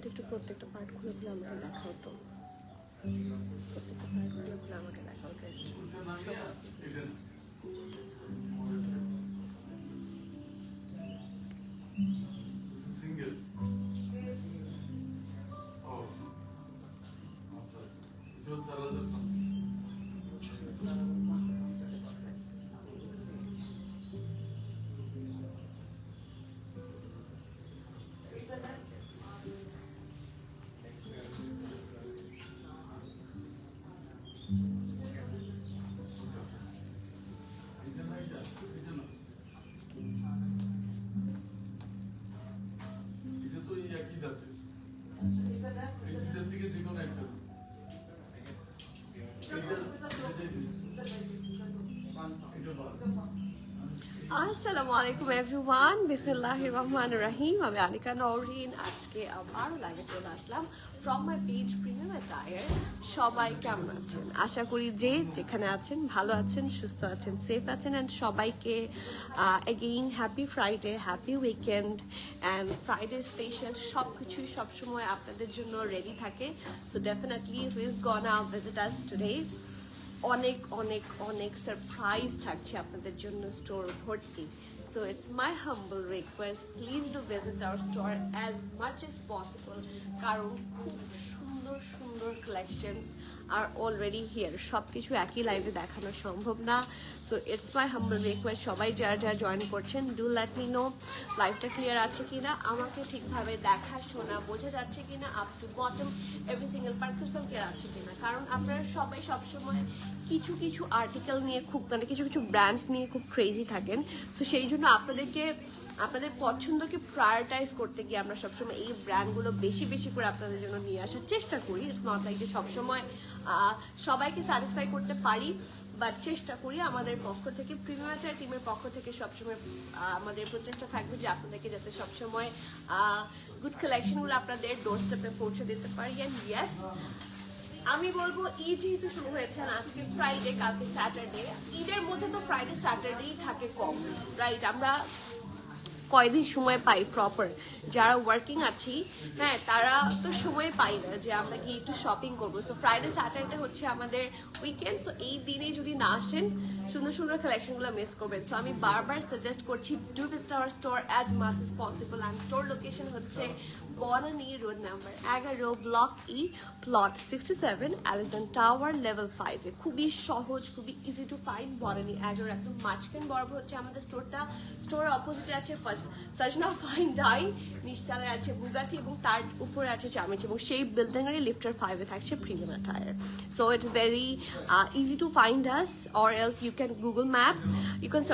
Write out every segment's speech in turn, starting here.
একটু প্রত্যেকটা পার্ট খুলে খুলে আমাকে দেখাও তো, প্রত্যেকটা পার্ট খুলে খুলে আমাকে দেখাও ড্রেসটা। আসসালামু আলাইকুম এভরিওয়ান, বিসমিল্লাহির রহমানির রহিম। আমি আনিকা নওরিন। আজকে আবার লাইভে চলে আসলাম from my page premium attire. সবাই কেমন আছেন? আশা করি যে যেখানে আছেন ভালো আছেন, সুস্থ আছেন, সেফ আছেন। অ্যান্ড সবাইকে again happy Friday, happy weekend and Friday special সব কিছুই সবসময় আপনাদের জন্য রেডি থাকে। So definitely who is gonna visit us today. অনেক অনেক অনেক সারপ্রাইজ থাকছে আপনাদের জন্য স্টোর ভর্তি। So it's my humble request, please do visit our store as much as possible, কারণ খুব সুন্দর সুন্দর কালেকশনস আর অলরেডি হিয়ার। সব কিছু একই লাইভে দেখানো সম্ভব না। So it's my humble request, সবাই যারা যারা জয়েন করছেন ডু লেট মি নো লাইভটা ক্লিয়ার আছে কিনা, আমাকে ঠিকভাবে দেখা শোনা বোঝা যাচ্ছে কিনা, up to bottom every single part crystal clear আছে কিনা। কারণ আপনারা সবাই সবসময় কিছু কিছু আর্টিকেল নিয়ে খুব মানে কিছু কিছু ব্র্যান্ডস নিয়ে খুব ক্রেজি থাকেন। সো সেই জন্য আপনাদের পছন্দকে প্রায়োরিটাইজ করতে গিয়ে আমরা সবসময় এই ব্র্যান্ডগুলো বেশি বেশি করে আপনাদের জন্য নিয়ে আসার চেষ্টা করি। ইটস নট লাইক যে সবসময় সবাইকে স্যাটিসফাই করতে পারি, বাট চেষ্টা করি আমাদের পক্ষ থেকে, প্রিমিয়াম অ্যাটায়ার টিমের পক্ষ থেকে সবসময় আমাদের প্রচেষ্টা থাকবে যে আপনাদেরকে যাতে সবসময় গুড কালেকশনগুলো আপনাদের ডোর স্টেপে পৌঁছে দিতে পারি। অ্যান্ড ইয়েস, আমি বলবো ঈদ যেহেতু শুরু হয়েছে, আজকে ফ্রাইডে, কালকে স্যাটারডে, ঈদের মধ্যে তো ফ্রাইডে স্যাটারডেই থাকে কম, রাইট? আমরা কয়দিন সময় পাই প্রপার, যারা ওয়ার্কিং আছি, হ্যাঁ, তারা তো সময় পাই না যে আমরা গিয়ে একটু শপিং করবো। সো ফ্রাইডে স্যাটারডে হচ্ছে আমাদের উইকেন্ড। সো এই দিনে যদি না আসেন, সুন্দর সুন্দর কালেকশনগুলো মিস করবেন। সো আমি বারবার সাজেস্ট করছি do visit our store as much as possible. And store location হচ্ছে Banani road number 11, block E, plot 67, Allison tower, level 5 এ। খুবই সহজ, খুবই ইজি টু ফাইন্ড। বনানী 11 একদম মাঝখান বরাবর হচ্ছে আমাদের স্টোরটা। স্টোরের অপোজিটে আছে সজনা ফাইন ডাইন, নিচতলায় আছে বুগাটি এবং তার উপরে আছে চামিচ, এবং সেই বিল্ডিংয়ের লিফটার 5 এ থাকছে premium attire. So it's very easy to find us, or else you can Google map, you can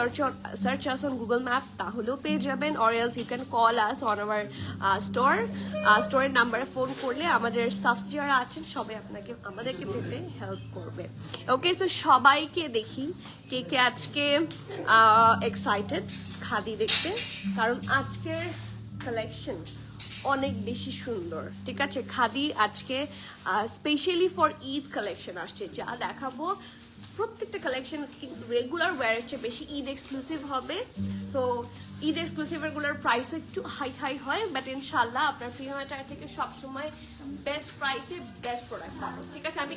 search us on Google map, তাহলেও পেয়ে যাবেন। Or else you can call us on our স্টোরের নাম্বারে ফোন করলে আমাদের stuffs যারা আছেন সবাই আমাদেরকে পেতে হেল্প করবে। ওকে, সো সবাইকে দেখি কে কে আজকে এক্সাইটেড খাদি দেখতে, কারণ আজকের কালেকশন অনেক বেশি সুন্দর। ঠিক আছে, খাদি আজকে স্পেশালি ফর ঈদ কালেকশন আসছে, যা দেখাবো প্রত্যেকটা কালেকশন রেগুলার ওয়্যারের চেয়ে বেশি ঈদ এক্সক্লুসিভ হবে। সো ঈদ এক্সক্লুসিভের গুলোর প্রাইসও একটু হাই হয়, বাট ইনশাল্লাহ আপনার প্রিমিয়াম অ্যাটায়ার থেকে সবসময় বেস্ট প্রাইসে বেস্ট প্রোডাক্ট পাবেন। ঠিক আছে, আমি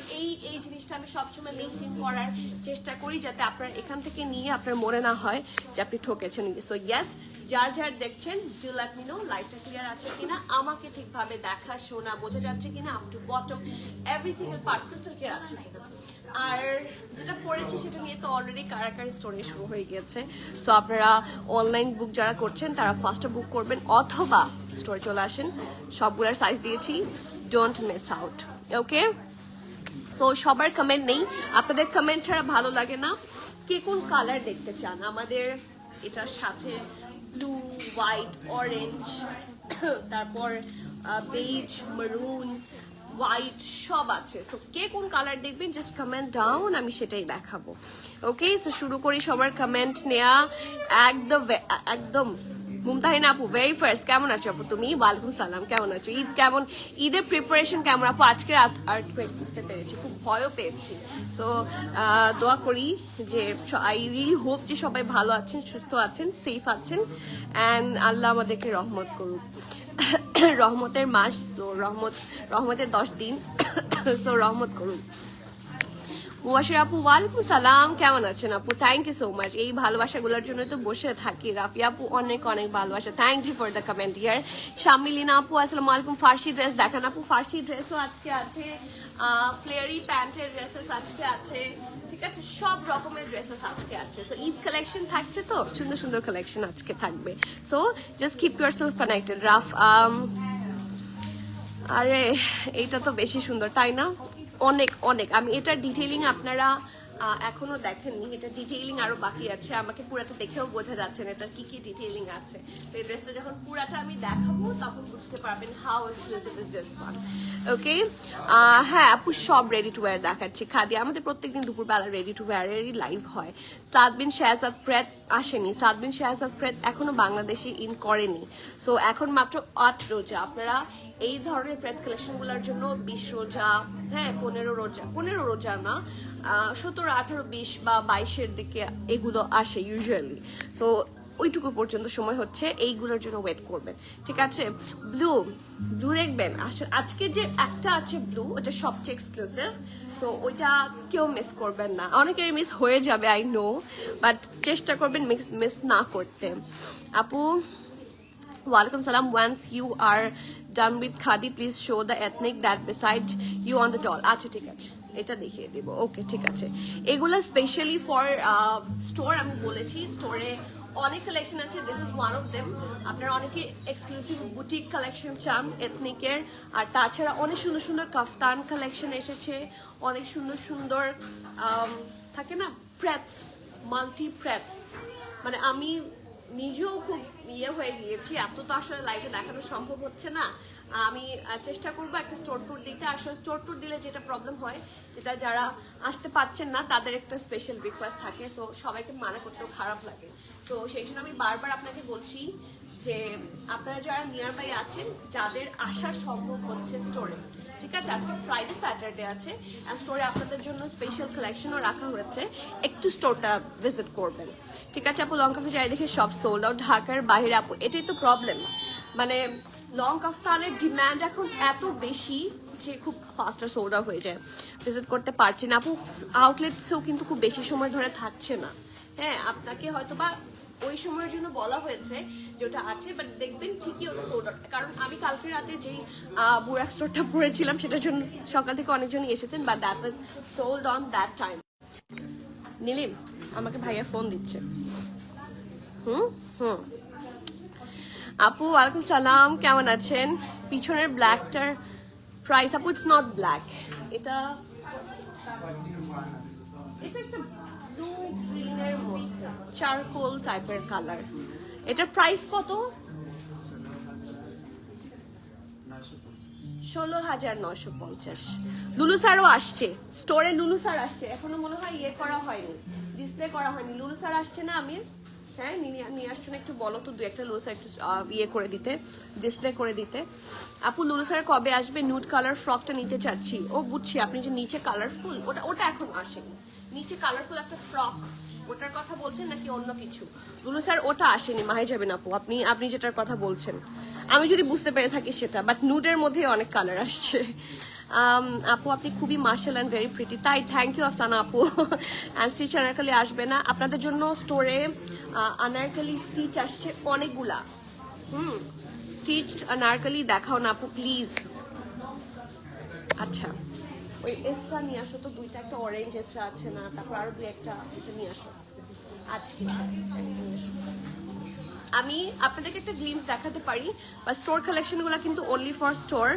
এই জিনিসটা আমি সবসময় মেনটেন করার চেষ্টা করি, যাতে আপনার এখান থেকে নিয়ে আপনার মনে না হয় যে আপনি ঠকেছেন। সো ইয়েস, যার দেখছেন ডু লেট মি নো লাইটটা ক্লিয়ার আছে কিনা, আমাকে ঠিকভাবে দেখা শোনা বোঝা যাচ্ছে কিনা, up to bottom every single part crystal clear আছে কিনা। আর যেটা পড়েছি সেটা নিয়ে তো অলরেডি কারাকারি স্টোরি শুরু হয়ে গিয়েছে। সো আপনারা অনলাইন বুক যারা করছেন তারা ফার্স্টে বুক করবেন, অথবা স্টোরে চলে আসেন, সবগুলোর সাইজ দিয়েছি, don't miss out. Okay, so সবার কমেন্ট নেই, আপনাদের কমেন্ট ছাড়া ভালো লাগে না। কে কোন কালার দেখতে চান আমাদের এটার সাথে? ব্লু, হোয়াইট, অরেঞ্জ, তারপর বেজ, মেরুন, হোয়াইট সব আছে। সো কে কোন কালার দেখবেন জাস্ট কমেন্ট ডাউন, আমি সেটাই দেখাবো। ওকে, সো শুরু করি সবার কমেন্ট নেয়া। একদম মুমতাহিনা আপু ভেরি ফার্স্ট, কেমন আছো আপু তুমি? ওয়ালাইকুম সালাম, কেমন আছো? ঈদ কেমন, ঈদের প্রিপারেশন কেমন আপু? আজকে আর্থকুয়েক বুঝতে পেরেছি, খুব ভয়ও পেয়েছি। সো দোয়া করি যে আই রিয়েলি হোপ যে সবাই ভালো আছেন, সুস্থ আছেন, সেফ আছেন, অ্যান্ড আল্লাহ আমাদেরকে রহমত করুক। রহমতের মাস, সো রহমতের 10 দিন, সো রহমত করুন। মুবাশির আপু ওয়ালাইকুম সালাম, কেমন আছেন আপু? থ্যাংক ইউ সো মাচ, এই ভালোবাসাগুলোর জন্য তো বসে থাকি। রাফি আপু অনেক অনেক ভালোবাসা, thank you for the comment ইয়ার। শামিলিনা আপু আসসালামু আলাইকুম, ফার্সি ড্রেস দেখান আপু। ফার্সি ড্রেসও আজকে আছে, ফ্লেয়ারি প্যান্টের ড্রেসেস আজকে আছে, ঠিক আছে, সব রকমের ড্রেসেস আজকে আছে। সো ঈদ কালেকশন থাকছে, তো সুন্দর সুন্দর কালেকশন আজকে থাকবে। So just keep yourself connected. Rough, আরে এইটা তো বেশি সুন্দর, তাই না? অনেক অনেক, আমি এটার ডিটেইলিং আপনারা এখনো দেখেননি, এটা ডিটেইলিং আরো বাকি আছে, আমাকে পুরাটা দেখেও বোঝা যাচ্ছে না এটার কি কি ডিটেইলিং আছে। তো এই ড্রেসটা যখন পুরাটা আমি দেখাবো তখন বুঝতে পারবেন how exclusive is this one. Okay, হ্যাঁ আপু সব রেডি টু ওয়্যার দেখাচ্ছি। খাদি আমাদের প্রত্যেকদিন দুপুরবেলা রেডি টু ওয়্যারেরই লাইভ হয়। সাদ বিন শাহজাদ প্রেত আসেনি, সাদ বিন শাহজাদ প্রেত এখনো বাংলাদেশে ইন করেনি। সো এখন মাত্র 8 রোজা, আপনারা এই ধরনের প্রেত কালেকশনগুলোর জন্য 20 রোজা, হ্যাঁ 15 রোজা না, 17, 18, 20 বা 22-এর দিকে এগুলো আসে ইউজুয়ালি। সো ওইটুকু পর্যন্ত সময় হচ্ছে, এইগুলোর জন্য ওয়েট করবেন। ঠিক আছে, ব্লু দেখবেন আজকে যে একটা আছে ব্লু, ওটা সবচেয়ে এক্সক্লুসিভ। সো ওইটা কেউ মিস করবেন না, অনেকের মিস হয়ে যাবে আই নো, বাট চেষ্টা করবেন মিস না করতে। আপু ওয়ালাইকুম সালাম, once you are done with khadi please show the ethnic that beside you on the doll। আচ্ছা ঠিক আছে, এটা দেখিয়ে দিব। ওকে ঠিক আছে, এগুলো স্পেশালি ফর স্টোর, আমি বলেছি স্টোরে অনেক কালেকশন আছে, this is one of them. আপনারা অনেকে এক্সক্লুসিভ বুটিক কালেকশন চান এথনিকের, আর তাছাড়া অনেক সুন্দর সুন্দর কাফতান কালেকশন এসেছে, অনেক সুন্দর সুন্দর থাকে না প্রেটস, মাল্টি প্রেটস, মানে আমি নিজেও খুব হয়ে গিয়েছি, এত তো আসলে লাইভে দেখানো সম্ভব হচ্ছে না। আমি চেষ্টা করবো একটা স্টোর ট্যুর দিতে। আসলে স্টোর ট্যুর দিলে যেটা প্রবলেম হয়, যেটা যারা আসতে পারছেন না তাদের একটা স্পেশাল রিকোয়েস্ট থাকে, সো সবাইকে মানা করতেও খারাপ লাগে। তো সেই জন্য আমি বারবার আপনাকে বলছি যে আপনারা যারা নিয়ার বাই আছেন, যাদের আসা সম্ভব হচ্ছে স্টোরে, ঠিক আছে, আজকে ফ্রাইডে স্যাটারডে আছে, আর স্টোরে আপনাদের জন্য স্পেশাল কালেকশনও রাখা হয়েছে, একটু স্টোরটা ভিজিট করবেন। ঠিক আছে আপু, লঙ্কাতে যাই দেখে সব সোল্ড আউট, ঢাকার বাইরে আপু এটাই তো প্রবলেম, মানে লং কাফতানের ডিমান্ড এখন এত বেশি যে খুব ফাস্টার সোল্ড আউট হয়ে যায়, ভিজিট করতে পারছি না আপু। আউটলেটসেও কিন্তু খুব বেশি সময় ধরে থাকছে না, হ্যাঁ আপনাকে হয়তো বা ওই সময়ের জন্য বলা হয়েছে যে ওটা আছে, বাট দেখবেন ঠিকই ওটা সোল্ড আউট। কারণ আমি কালকে রাতে যেই বুরাক স্টোরটা পড়েছিলাম সেটার জন্য সকাল থেকে অনেকজনই এসেছেন, but that was sold on that time. Nilim আমাকে ভাইয়া ফোন দিচ্ছে। আপু ওয়ালাইকুম সালাম, কেমন আছেন? পিছনের ব্ল্যাকটার প্রাইস আপু, ইটস নট ব্ল্যাক, এটা একটা ব্লু গ্রিনের মধ্যে চারকোল টাইপের কালার। এটার প্রাইস কত? 16,950। লুলু স্যারও আসছে স্টোরে, লুলু স্যার আসছে, এখনো মনে হয় ইয়ে করা হয়নি, ডিসপ্লে করা হয়নি। লুলু স্যার আসছে না আমির? হ্যাঁ নিয়ে আসছো না, একটু বলো তো, 2-একটা লুলুসা একটু ইয়ে করে দিতে, ডিসপ্লে করে দিতে। আপু লুলুসার কবে আসবে? নুড কালার ফ্রকটা নিতে চাচ্ছি। ও বুঝছি, আপনি যে নিচে কালারফুল, ওটা এখন আসেনি। নিচে কালারফুল একটা ফ্রক, ওটার কথা বলছেন নাকি অন্য কিছু? লুলুসার ওটা আসেনি, মাহে যাবেন আপু, আপনি যেটার কথা বলছেন আমি যদি বুঝতে পেরে থাকি সেটা, বাট নুডের মধ্যে অনেক কালার আসছে। আপু আপনি খুবই মার্শাল অ্যান্ড ভেরি প্রিটি। তাই, থ্যাংক ইউ আফসানা আপু। অ্যান্ড স্টিচ আনারকালি আসবে না আপনাদের জন্য? স্টোরে আনারকালি স্টিচ আসছে অনেকগুলা। স্টিচ আনারকালি দেখাও না আপু প্লিজ। আচ্ছা ওই এক্সট্রা নিয়ে আসো তো, 2টা, একটা অরেঞ্জ এক্সট্রা আছে না, তারপর আরো 2-একটা এটা নিয়ে আসো আজকে। আমি আপনাদেরকে একটা গ্লিমস দেখাতে পারি, বা স্টোর কালেকশনগুলো কিন্তু অনলি ফর স্টোর।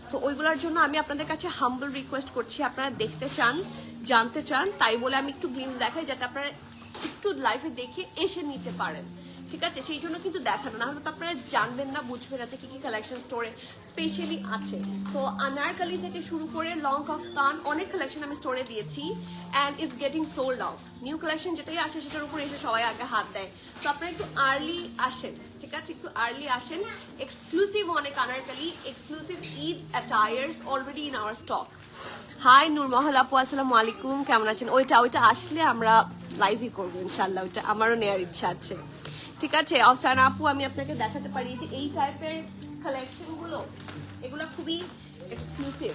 সো ওইগুলোর জন্য আমি আপনাদের কাছে হাম্বল রিকোয়েস্ট করছি, আপনারা দেখতে চান, জানতে চান, তাই বলে আমি একটু গ্লিমস দেখাই যাতে আপনারা একটু লাইফে দেখে এসে নিতে পারেন, ঠিক আছে? সেই জন্য কিন্তু দেখানো, না হলে তো আপনারা জানবেন না, বুঝবেন না যে কি কি কালেকশন স্টোরে স্পেশালি আছে। তো আনারকালি থেকে শুরু করে লং কাফতান অনেক কালেকশন আমি স্টোরে দিয়েছি, and it's getting sold out. New collection যেটাই আসে সেটার উপর এসে সবাই আগে হাত দেয়। তো আপনারা একটু আর্লি আসেন, ঠিক আছে? একটু আর্লি আসেন। এক্সক্লুসিভ অনেক anarkali, exclusive Eid attires already in our stock. Hi Nurmahal আপু, আসসালামু আলাইকুম, কেমন আছেন? ওইটা আসলে আমরা লাইভই করবো ইনশাল্লাহ, ওইটা আমারও নেওয়ার ইচ্ছা আছে, ঠিক আছে? আফসানা আপু আমি আপনাকে দেখাতে পারি যে এই টাইপের কালেকশনগুলো, এগুলো খুবই এক্সক্লুসিভ,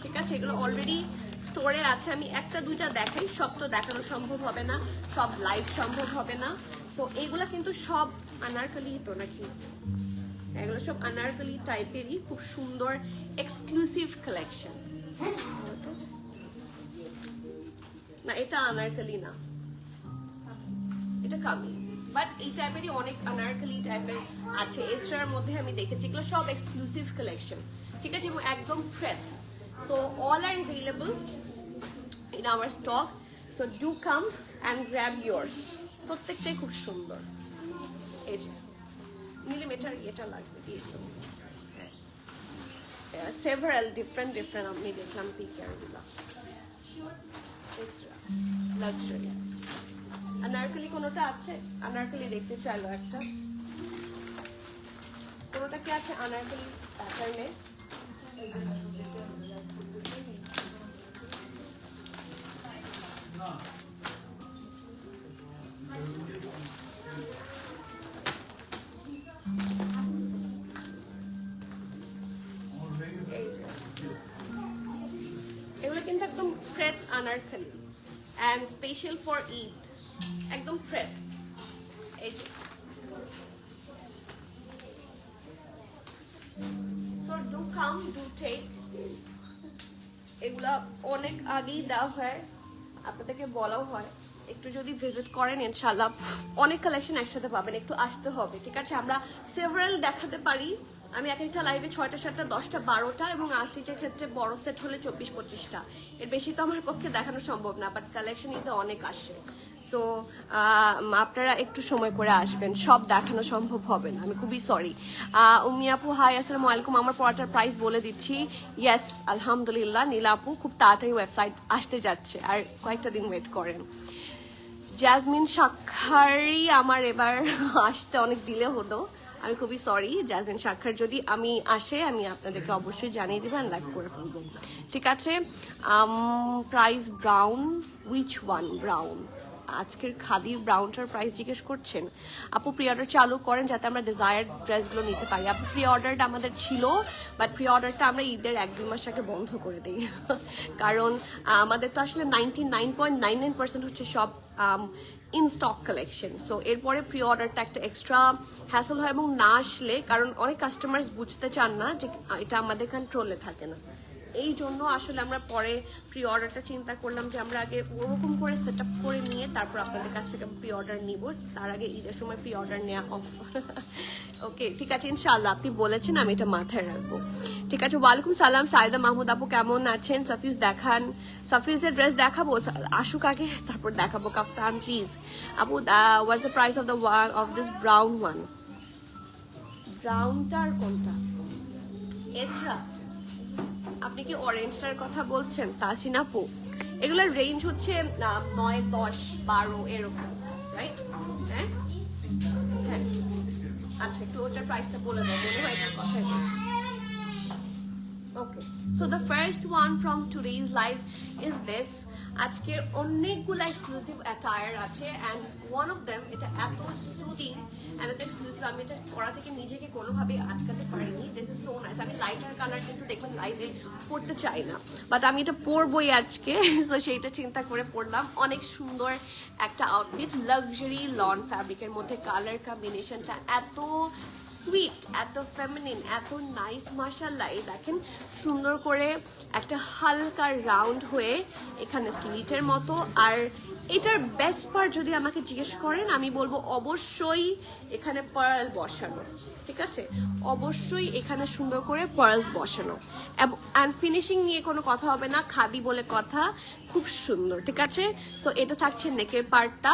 ঠিক আছে? এগুলো অলরেডি স্টোরে আছে। আমি 1-2টা দেখাই, সব তো দেখানো সম্ভব হবে না, সব লাইভ সম্ভব হবে না। সো এইগুলা কিন্তু সব আনারকলি তো নাকি, এগুলো সব আনারকলি টাইপেরই খুব সুন্দর এক্সক্লুসিভ কালেকশন। না এটা আনারকলি না, এটা কামিজ, বাট এই টাইপেরই অনেক আনারকলি টাইপের আছে এক্সট্রার মধ্যে আমি দেখেছি। এগুলো সব এক্সক্লুসিভ কালেকশন, ঠিক আছে? এবং একদম fresh. So all are available in our stock, so do come and grab yours. প্রত্যেকটাই খুব সুন্দর। এই যে মিলিমিটার এটা লাগবে দিয়ে দিলাম, সেভারাল ডিফারেন্ট আমি দেখলাম পিকারগুলো লাক্সারি। আনারকলি কোনোটা আছে? আনারকলি দেখতে চাইলো একটা, কোনোটা কি আছে আনারকলি প্যাটার্নে? এগুলো কিন্তু একদম fresh Anarkali and special for Eid, একদম ফ্রেশ। এই যে so do come do take. এগুলা অনেক আগেই দেওয়া হয়, আপনাদেরকে বলাও হয়, একটু যদি ভিজিট করেন ইনশাল্লাহ অনেক কালেকশন একসাথে পাবেন। একটু আসতে হবে, ঠিক আছে? আমরা সেভারাল দেখাতে পারি। আমি এক একটা লাইভে 6টা 7টা 10টা 12টা, এবং আর্টিস্টের ক্ষেত্রে বড় সেট হলে 24-25টা, এর বেশি তো আমার পক্ষে দেখানো সম্ভব না, বাট কালেকশন এতে অনেক আসে। সো আপনারা একটু সময় করে আসবেন, সব দেখানো সম্ভব হবে না, আমি খুবই সরি। উম্মি আপু হাই, আসসালামু আলাইকুম, আমার পড়াটার প্রাইস বলে দিচ্ছি। ইয়েস আলহামদুলিল্লাহ, নীলা আপু খুব তাড়াতাড়ি ওয়েবসাইট আসতে যাচ্ছে, আর কয়েকটা দিন ওয়েট করেন। জ্যাসমিন সাক্ষারই আমার এবার আসতে অনেক ডিলে হলো, আমি খুবই সরি। জ্যাসমিন সাক্ষার যদি আমি আসে আমি আপনাদেরকে অবশ্যই জানিয়ে দেবো, লাইভ করে ফেলবো, ঠিক আছে? Price brown, which one brown? আজকের খাদির ব্রাউনটার প্রাইস জিজ্ঞেস করছেন আপু? প্রি অর্ডার চালু করেন যাতে আমরা ডিজায়ার্ড ড্রেসগুলো নিতে পারি। আপু প্রি অর্ডারটা আমাদের ছিল, বাট প্রি অর্ডারটা আমরা ঈদের 1-2 মাস আগে বন্ধ করে দিই, কারণ আমাদের তো আসলে 99.99% হচ্ছে সব ইন স্টক কালেকশন। সো এরপরে প্রি অর্ডারটা একটা এক্সট্রা হ্যাসল হয়, এবং না আসলে, কারণ অনেক কাস্টমার্স বুঝতে চান না যে এটা আমাদের কন্ট্রোলে থাকে না, এই জন্য আসলে আমরা পরে প্রি অর্ডারটা চিন্তা করলাম যে আমরা আগে ওরকম করে সেট আপ করে নিয়ে তারপর আপনাদের কাছ থেকে প্রি অর্ডার নিব, তার আগে ঈদের সময় প্রি অর্ডার নেওয়া অফ। ওকে ঠিক আছে, ইনশাআল্লাহ আপনি বলেছেন, আমি এটা মাথায় রাখবো, ঠিক আছে? ওয়ালাইকুম সালাম সাইদা মাহমুদ আপু, কেমন আছেন? সাফিউজ দেখান, সাফিউজের ড্রেস দেখাবো, আসুক আগে তারপর দেখাবো কাফতান প্লিজ। আপু what's the price of the one of this brown one? ব্রাউনটার কোনটা? এসরা, আপনি কি অরেঞ্জটার কথা বলছেন? তাসিন আপু, এগুলোর রেঞ্জ হচ্ছে 9, 10, 12 এরকম, রাইট? হ্যাঁ হ্যাঁ আচ্ছা একটু ওটার প্রাইসটা বলে দাও, মনে হয় এটার কথাই বলছি। Okay, so the first one from today's live is this. আজকের অনেকগুলো এক্সক্লুসিভ অ্যাটায়ার আছে and one of them এটা এত সুদিং and এত এক্সক্লুসিভ, আমি এটা পরা থেকে নিজেকে কোনোভাবে আটকাতে পারিনি। This is so nice. আমি লাইটার কালার কিন্তু দেখবেন লাইভে পরতে চাই না, বাট আমি এটা পরবই আজকে, সো সেইটা চিন্তা করে পরলাম। অনেক সুন্দর একটা আউটফিট, লাক্সারি লন ফ্যাব্রিকের মধ্যে কালার কম্বিনেশনটা এত সুইট, এত ফেমিনিন, এত নাইস। মাশাআল্লাহ, এই দেখেন সুন্দর করে একটা হালকা রাউন্ড হয়ে এখানে স্লিটের মতো। আর এটার বেস্ট পার্ট যদি আমাকে জিজ্ঞেস করেন, আমি বলবো অবশ্যই এখানে পার্ল বসানো, ঠিক আছে, অবশ্যই এখানে সুন্দর করে পার্লস বসানো। অ্যান্ড ফিনিশিং নিয়ে কোনো কথা হবে না, খাদি বলে কথা, খুব সুন্দর, ঠিক আছে। সো এটা থাকছে নেকের পার্টটা,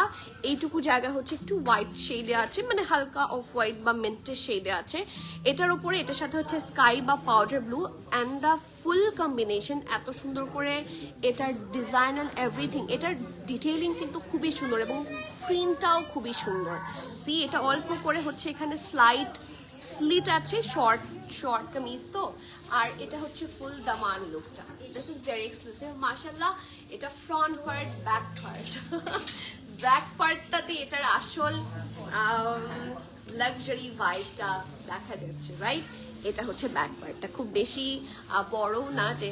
এইটুকু জায়গা হচ্ছে একটু হোয়াইট শেডে আছে, মানে হালকা অফ হোয়াইট বা মেন্টের শেডে আছে। এটার উপরে এটার সাথে হচ্ছে স্কাই বা powder blue and the full combination এত সুন্দর করে, এটার ডিজাইন অ্যান্ড এভরিথিং, এটার ডিটেইলিং কিন্তু খুবই সুন্দর এবং প্রিন্টটাও খুবই সুন্দর। সি এটা অল্প করে হচ্ছে এখানে স্লিট আছে, শর্ট কামিজ তো, আর এটা হচ্ছে ফুল দামান লুকটা। দিস ইজ ভেরি এক্সক্লুসিভ মাশাআল্লাহ। এটা front part, back part, back পার্টটাতে এটার আসল লাক্সারি ভাইবটা দেখা যাচ্ছে, রাইট। এটা হচ্ছে ব্যাক পার্টটা, খুব বেশি বড় না যে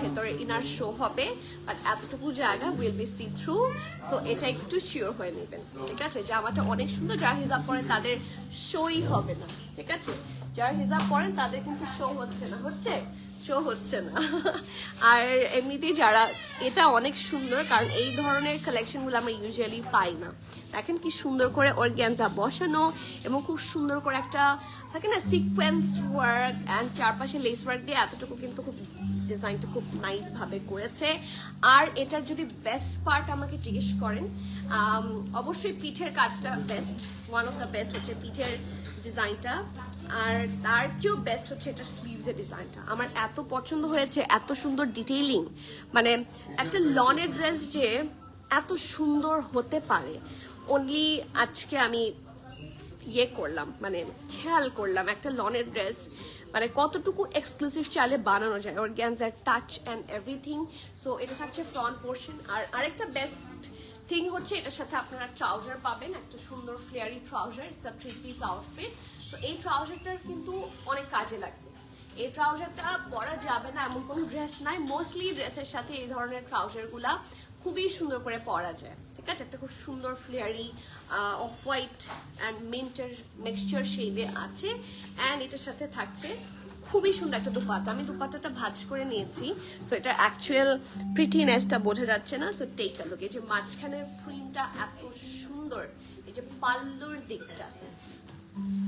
ভেতরে ইনার শো হবে, বাট এতটুকু জায়গা will be see through. So এটা একটু শিওর হয়ে নেবেন, ঠিক আছে। জামাটা অনেক সুন্দর, যারা হিজাব পরেন তাদের শোই হবে না, ঠিক আছে। যারা হিজাব পরেন তাদের কিন্তু শো হচ্ছে না, শো হচ্ছে না। আর এমনিতেই যারা, এটা অনেক সুন্দর, কারণ এই ধরনের কালেকশনগুলো আমরা ইউজুয়ালি পাই না। দেখেন কি সুন্দর করে অর্গানজা বসানো এবং খুব সুন্দর করে একটা থাকে না সিকোয়েন্স ওয়ার্ক অ্যান্ড চারপাশে লেস ওয়ার্ক দিয়ে এতটুকু কিন্তু খুব ডিজাইনটা খুব নাইস ভাবে করেছে। আর এটার যদি বেস্ট পার্ট আমাকে জিজ্ঞেস করেন, অবশ্যই পিঠের কাজটা best, one of the best হচ্ছে পিঠের ডিজাইনটা। আর তার চেয়েও বেস্ট হচ্ছে এটা স্লিভসের ডিজাইনটা, আমার এত পছন্দ হয়েছে, এত সুন্দর ডিটেইলিং। মানে একটা লনের ড্রেস যে এত সুন্দর হতে পারে, অনলি আজকে আমি করলাম, মানে খেয়াল করলাম একটা লনের ড্রেস মানে কতটুকু এক্সক্লুসিভ চালে বানানো যায়, organza touch and everything. So এটা থাকছে ফ্রন্ট পোর্শন। আর আরেকটা বেস্ট থিং হচ্ছে এটার সাথে আপনারা ট্রাউজার পাবেন, একটা সুন্দর flary trouser, it's a 3 piece outfit. তো এই ট্রাউজারটার কিন্তু অনেক কাজে লাগবে। এই ট্রাউজারটা পরা যাবে না এমন কোনো ড্রেস নাই, মোস্টলি ড্রেসের সাথে এই ধরনের ট্রাউজারগুলা খুবই সুন্দর করে পরা যায়, ঠিক আছে। একটা খুব সুন্দর ফ্লেয়ারি অফ হোয়াইট অ্যান্ড মিন্টের মিক্সচার শেডে আছে। অ্যান্ড এটার সাথে থাকছে খুবই সুন্দর একটা দুপাট্টা, আমি দুপাট্টাটা ভাঁজ করে নিয়েছি, সো এটার অ্যাকচুয়াল প্রিটিনেসটা বোঝা যাচ্ছে না। সো টেক আ লুক, এই যে মাঝখানের প্রিন্টটা এত সুন্দর, এই যে পাল্লুর দিকটা,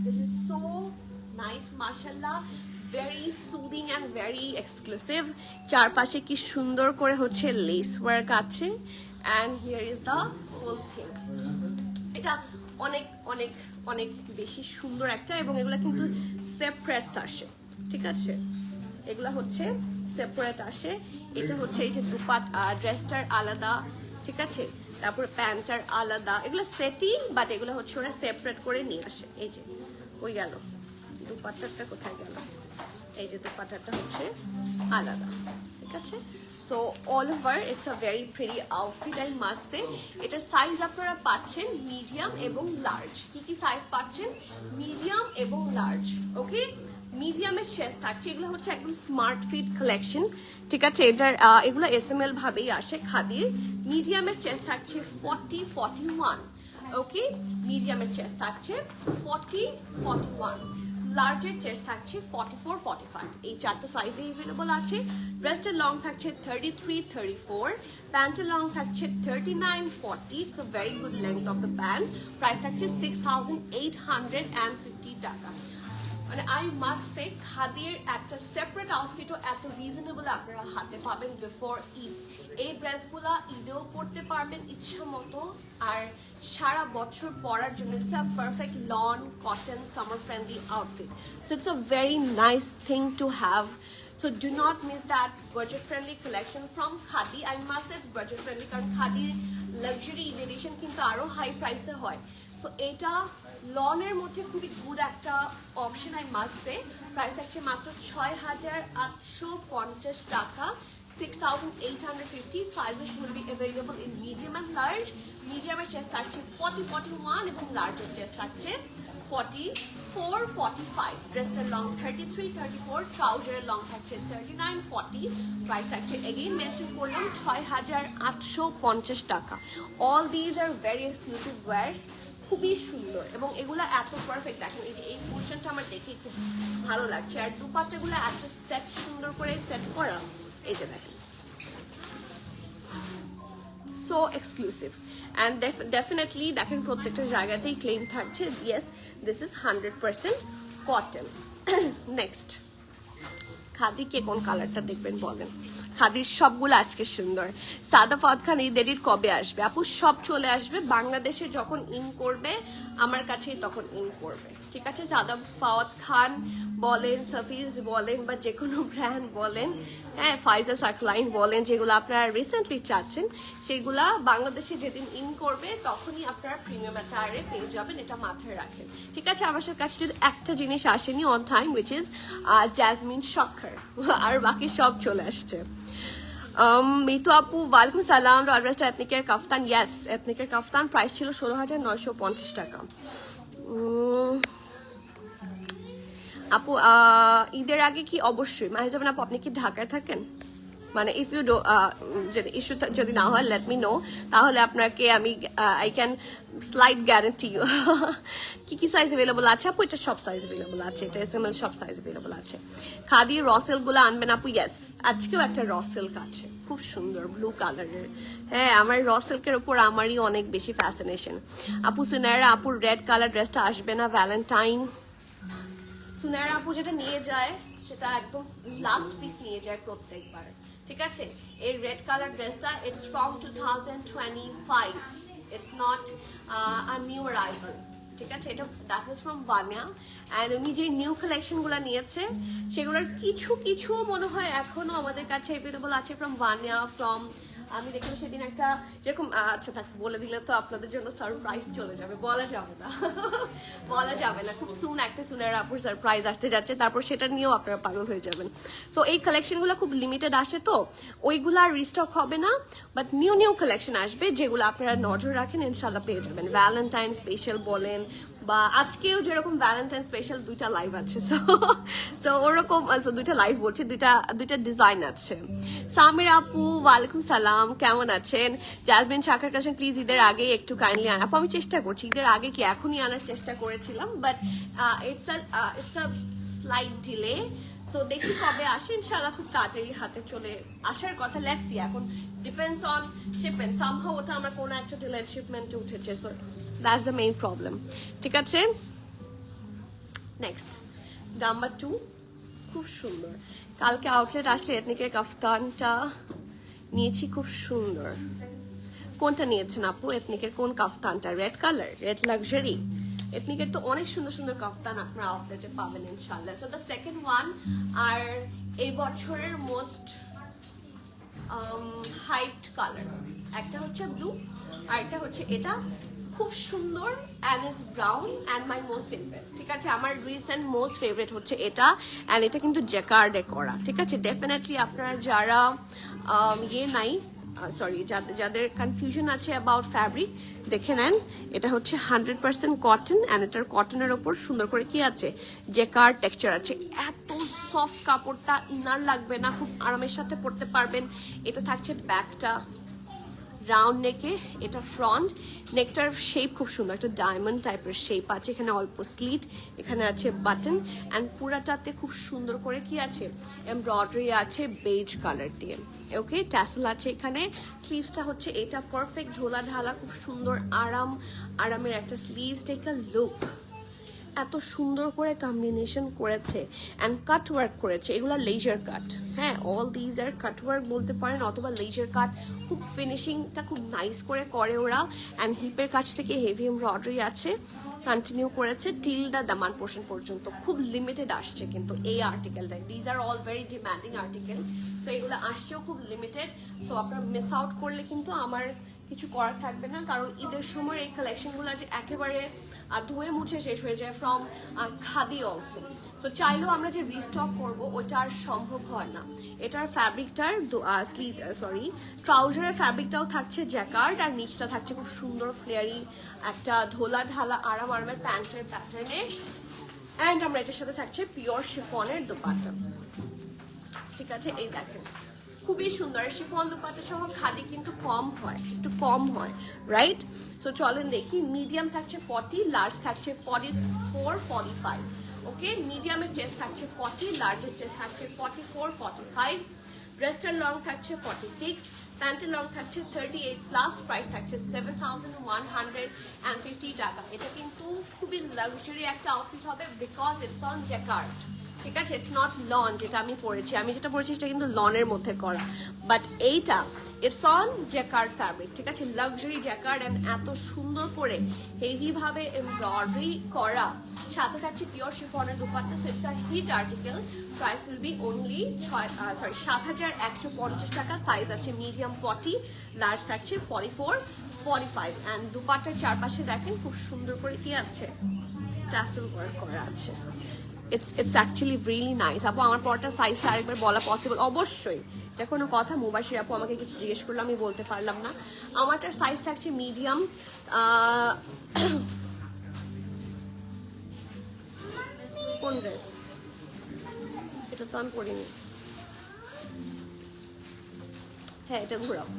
দিস ইজ সো নাইস মাশাআল্লাহ, very soothing and very exclusive. চারপাশে কি সুন্দর করে হচ্ছে লেস ওয়ার্ক আছে, and here is the full thing. এটা অনেক অনেক অনেক বেশি সুন্দর একটা, এবং এগুলো কিন্তু সেপারেটস আসে, ঠিক আছে, এগুলা হচ্ছে সেপারেট আসে। এটা হচ্ছে এই যে ড্রেসটার আলাদা, ঠিক আছে, তারপরে প্যান্টটার আলাদা, এগুলো সেটিং, বাট এগুলো হচ্ছে ওরা সেপারেট করে নিয়ে আসে। এই যে ওই গেল দুপাট্টাটা, কোথায় গেল, এই যে দুপাট্টাটা হচ্ছে আলাদা, ঠিক আছে। So all over it's a very pretty outfit I must say. এটার সাইজ আপনারা পাচ্ছেন মিডিয়াম এবং লার্জ। কি কি সাইজ পাচ্ছেন? মিডিয়াম এবং লার্জ, ওকে। মিডিয়ামের শেষ থাকছে, এগুলো হচ্ছে একদম স্মার্ট ফিট কালেকশন, ঠিক আছে। এটার এগুলো SML ভাবেই আসে খাদির। মিডিয়ামের চেস্ট থাকছে 40-41, ওকে। মিডিয়ামের চেস্ট থাকছে 40-41, লার্জের চেস্ট থাকছে 44-45। এই চারটা সাইজে অ্যাভেলেবল আছে। ড্রেসটার লং থাকছে 33-34, প্যান্টের লং থাকছে 39-40। It's a very good length of the pant. Price থাকছে 6,850 টাকা। মানে আই মাস্ট সে খাদির একটা সেপারেট আউটফিটও এত রিজনেবল আপনারা হাতে পাবেন বিফোর ঈদ। এই ড্রেসগুলা ঈদেও পরতে পারবেন ইচ্ছা মতো, আর সারা বছর পরার জন্য it's a perfect loan cotton summer friendly outfit. So it's a very nice thing to have. So do not miss that budget friendly collection from Khadi. I must say it's budget friendly কারণ খাদির luxury addition কিন্তু আরো high প্রাইসে হয়। So এটা লনের মধ্যে খুবই good একটা option I must say. Price থাকছে মাত্র 6,850 টাকা, 6,850. Sizes will be available in medium and large. Medium এর চেস্ট থাকছে 40, 41 এবং লার্জের চেস্ট থাকছে 44, 45. ড্রেসটার লং 33, 34, ট্রাউজারের লং থাকছে 39, 40. প্রাইস থাকছে এগেইন মেনশন করলাম 6,850 টাকা। All these are very exclusive wires, খুবই সুন্দর এবং এগুলো এত পারফেক্ট। দেখেন এই যে এই পোর্শনটা আমার দেখে খুব ভালো লাগছে, আর দুপাট্টাগুলো এত সেট সুন্দর করে সেট করা, এই যে দেখেন সো এক্সক্লুসিভ। অ্যান্ড ডেফিনেটলি দেখেন প্রত্যেকটা জায়গাতেই ক্লেম থাকছে yes this is 100% cotton. Next khadi কে কোন কালারটা দেখবেন বলেন? খাদির সবগুলো আজকে সুন্দর। সাদা ফাওয়াদ খান ঈদ এডিট কবে আসবে? আপু সব চলে আসবে, বাংলাদেশে যখন ইন করবে আমার কাছেই তখন ইন করবে, ঠিক আছে? সাদা ফাওয়াদ খান বলেন, সাফিজ বলেন, বা যে কোনো ব্র্যান্ড বলেন, হ্যাঁ ফাইজা সাকলাইন বলেন, যেগুলো আপনারা রিসেন্টলি চাচ্ছেন সেগুলা বাংলাদেশে যেদিন ইন করবে তখনই আপনারা প্রিমিয়াম অ্যাটায়ারে পেয়ে যাবেন, এটা মাথায় রাখেন, ঠিক আছে? আমার কাছে যদি একটা জিনিস আসেনি on time which is jasmine Shakkar, আর বাকি সব চলে আসছে। মিতু আপু ওয়ালাইকুম সালাম। রয়্যাল এথনিকের কাফতান, ইয়েস এথনিকের কাফতান প্রাইস ছিল 16,950 টাকা। আপু ঈদের আগে কি অবশ্যই মাহিজাবিন আপু আপনি কি ঢাকায় থাকেন? মানে ইফ ইউ যদি ইস্যু যদি না হয় লেট মি নো, তাহলে আপনাকে আমি I can slide guarantee you. কি কি সাইজ অ্যাভেলেবল আছে আপু? এটা সব সাইজ অ্যাভেলেবল আছে, এটা এসএমএল সব সাইজ অ্যাভেলেবল আছে। খাদি রসেল গুলো আনবেন আপু? ইয়েস আজকেও একটা রসেলক আছে খুব সুন্দর ব্লু কালারের। হ্যাঁ আমার রসেলকের উপর আমারই অনেক বেশি ফ্যাসিনেশন। আপু সুনায়রা আপুর রেড কালার ড্রেসটা আসবে না ভ্যালেন্টাইন? সুনায়রা আপু যেটা নিয়ে যায় সেটা একদম লাস্ট পিস নিয়ে যায় প্রত্যেকবার, ঠিক আছে? এই রেড কালার ড্রেসটা it's from 2025, it's not a new arrival, ঠিক আছে? এটা দ্যাট ওয়াজ ফ্রম ভানিয়া। অ্যান্ড উনি যে নিউ কালেকশনগুলো নিয়েছে সেগুলোর কিছু কিছু মনে হয় এখনো আমাদের কাছে অ্যাভেলেবল আছে ফ্রম ভানিয়া, ফ্রম আমি দেখলাম সেদিন একটা যেরকম, আচ্ছা তাকে বলে দিলে তো আপনাদের জন্য সারপ্রাইজ চলে যাবে, বলা যাবে না বলা যাবে না, খুব সুন একটা সুনের আপুর সারপ্রাইজ আসতে যাচ্ছে, তারপর সেটা নিয়েও আপনারা পাগল হয়ে যাবেন। সো এই কালেকশনগুলো খুব লিমিটেড আসে, তো ওইগুলো আর রিস্টক হবে না, বাট নিউ নিউ কালেকশন আসবে যেগুলো আপনারা নজর রাখেন ইনশাল্লাহ পেয়ে যাবেন। ভ্যালেন্টাইন স্পেশাল বলেন, বা আজকেও যেরকম ভ্যালেন্টাইন স্পেশাল 2টা লাইভ আছে, সো ওরকম দুইটা লাইভ বলছি, দুইটা ডিজাইন আছে। সামির আপু ওয়ালাইকুম সালাম, কেমন আছেন? জাসমিন শাখার কাছে প্লিজ ঈদের আগে একটু কাইন্ডলি আন। আপু আমি চেষ্টা করছি, ঈদের আগে কি এখনই আনার চেষ্টা করেছিলাম, but it's a slight delay, so দেখি কবে আসে, ইনশাআল্লাহ খুব তাড়াতাড়ি হাতে চলে আসার কথা। লেটস সি, এখন ডিপেন্ডস অন শিপমেন্ট, সামহাউ ওটা আমার কোনো একটা ডিলেড শিপমেন্টে উঠেছে, so that's the main problem, ঠিক আছে? নেক্সট নাম্বার 2 খুব সুন্দর, কালকে আউটলেট আসলে এথনিকের কাফতানটা নিয়েছি, খুব সুন্দর। কোনটা নিয়েছেন আপু? এথনিকের কোন কাফতানটা? Red colour, red luxury. এথনিকের তো অনেক সুন্দর সুন্দর কাফতান আপনারা আউটলেটে পাবেন ইনশাআল্লাহ। সো দ্য সেকেন্ড ওয়ান, আর এই বছরের মোস্ট হাইপড কালার, একটা হচ্ছে ব্লু আর একটা হচ্ছে এটা, খুব সুন্দর, and it's brown and my most favourite, ঠিক আছে? আমার রিসেন্ট মোস্ট ফেভারিট হচ্ছে এটা, অ্যান্ড এটা কিন্তু জ্যাকার্ডে করা, ঠিক আছে? ডেফিনেটলি আপনারা যারা নাই সরি যাদের কনফিউশন আছে অ্যাবাউট ফ্যাব্রিক, দেখে নেন, এটা হচ্ছে 100% কটন, অ্যান্ড এটার কটনের ওপর সুন্দর করে কি আছে, জ্যাকার্ড টেক্সচার আছে। এত সফট কাপড়টা, ইনার লাগবে না, খুব আরামের সাথে পরতে পারবেন। এটা থাকছে ব্যাকটা রাউন্ড নেকে, এটা ফ্রন্ট নেকটার শেপ খুব সুন্দর, একটা ডায়মন্ড টাইপের শেপ আছে, এখানে অল্প স্লিট, এখানে আছে বাটন, অ্যান্ড পুরাটাতে খুব সুন্দর করে কি আছে, এমব্রয়ডারি আছে বেজ কালার দিয়ে, ওকে? ট্যাসেল আছে এখানে। স্লিভসটা হচ্ছে এটা পারফেক্ট ঢোলা ঢালা, খুব সুন্দর আরামের একটা স্লিভস। টেক আ লুক, এত সুন্দর করে কম্বিনেশন করেছে অ্যান্ড কাট ওয়ার্ক করেছে, এগুলো লেজার কাট, হ্যাঁ all these are cut work বলতে পারেন অথবা লেজার কাট। খুব ফিনিশিংটা খুব নাইস করে ওরা, অ্যান্ড হিপের কাছ থেকে হেভি এমব্রয়ডারি আছে, কন্টিনিউ করেছে টিল দ্য দামান পোর্শন পর্যন্ত। খুব লিমিটেড আসছে কিন্তু এই আর্টিকেলটাই, these are all very demanding article, so এগুলো আসছেও খুব লিমিটেড। সো আপনারা মিস আউট করলে কিন্তু আমার কিছু করার থাকবে না, কারণ ঈদের সময় এই কালেকশনগুলো যে একেবারে ধুয়ে মুছে শেষ হয়ে যায় ফ্রম খাদি অলসো। সো চাইলেও আমরা যে রিস্টক করবো ওটা আর সম্ভব হয় না। এটার ফ্যাব্রিকটার ট্রাউজারের ফ্যাব্রিকটাও থাকছে জ্যাকার্ড, আর নিচটা থাকছে খুব সুন্দর ফ্লেয়ারি একটা ধোলা ঢালা আরামের প্যান্টের প্যাটার্নে। অ্যান্ড আমরা এটার সাথে থাকছে পিওর শিফনের দোপাট্টা। ঠিক আছে, এই দেখেন খুবই সুন্দর শিফন দোপাট্টা সহ। খাদি কিন্তু কম হয়, একটু কম হয়, রাইট? সো চলেন দেখি। মিডিয়াম থাকছে 40, লার্জ থাকছে 44, 45। ওকে, মিডিয়ামের চেস্ট থাকছে 40, লার্জের চেস্ট থাকছে 44, 45। ড্রেসটার লং থাকছে 46, প্যান্টের লং থাকছে 38 প্লাস। প্রাইস থাকছে 7,150 টাকা। এটা কিন্তু খুবই লাক্সারি একটা আউটফিট হবে বিকজ ইটস অন জ্যাকার্ড। ঠিক আছে, ইটস নট লন যেটা আমি পরেছি। আমি যেটা পরেছি সেটা কিন্তু লনের মধ্যে করা, বাট এইটা ইটস অন জ্যাকার্ড ফ্যাব্রিক। ঠিক আছে, লাক্সারি জ্যাকার্ড অ্যান্ড এত সুন্দর করে হেভি ভাবে এমব্রয়ডারি করা, সাথে থাকছে পিওর শিফনের দোপাট্টা। So it's a hit article. Price will be only 7,150 টাকা। সাইজ আছে মিডিয়াম 40, লার্জ থাকছে 44, 45। অ্যান্ড দোপাট্টার চারপাশে দেখেন খুব সুন্দর করে কি আছে, টাসেল ওয়ার্ক করা আছে। It's actually really nice. আপু আমার পরটা সাইজটা আরেকবার বলা পসিবল? অবশ্যই, এটা কোনো কথা? মুবাশির আপু আমাকে কিছু জিজ্ঞেস করলো, আমি বলতে পারলাম না। আমারটার সাইজ থাকছে মিডিয়াম। কোন ড্রেস এটা? তো আমি পরিনি। হ্যাঁ, এটা ঘোরাও।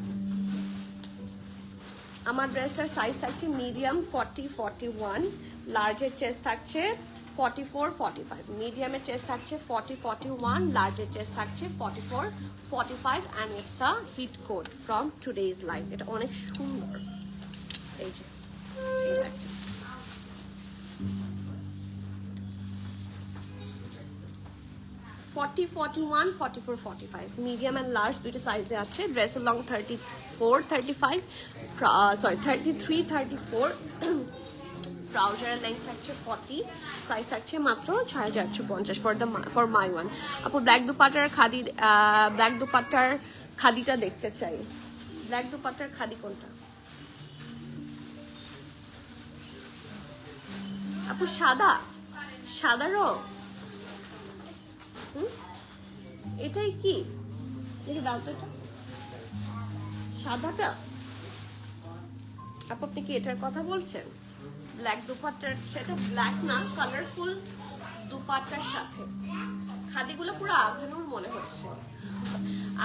আমার ড্রেসটার সাইজ থাকছে মিডিয়াম 40, 41। লার্জের চেস্ট থাকছে 44, 45। মিডিয়ামের চেস্ট থাকছে 40, 41। লার্জের চেস্ট থাকছে 44, 45। And it's a hit code from today's life. এটা অনেক সুন্দর। এই যে 40, 41, 44, 45। মিডিয়াম অ্যান্ড লার্জ দুইটা সাইজে আছে। ড্রেসের লং 34, 35, 33, 34। ট্রাউজারের লেন্থ থাকছে 40। প্রাইস থাকছে মাত্র 6,850 ফর মাই ওয়ান। আপু ব্ল্যাক দুপাট্টার খাদিটা দেখতে চাই। ব্ল্যাক দুপাট্টার খাদি কোনটা আপু? সাদা রং। এটাই কি দেখে দাও তো, এটা সাদাটা। আপু আপনি কি এটার কথা বলছেন? ব্ল্যাক দুপাট্টার, সেটা ব্ল্যাক না, কালারফুল দুপাট্টার সাথে খাদিগুলো পুরো আঘানুর মনে হচ্ছে।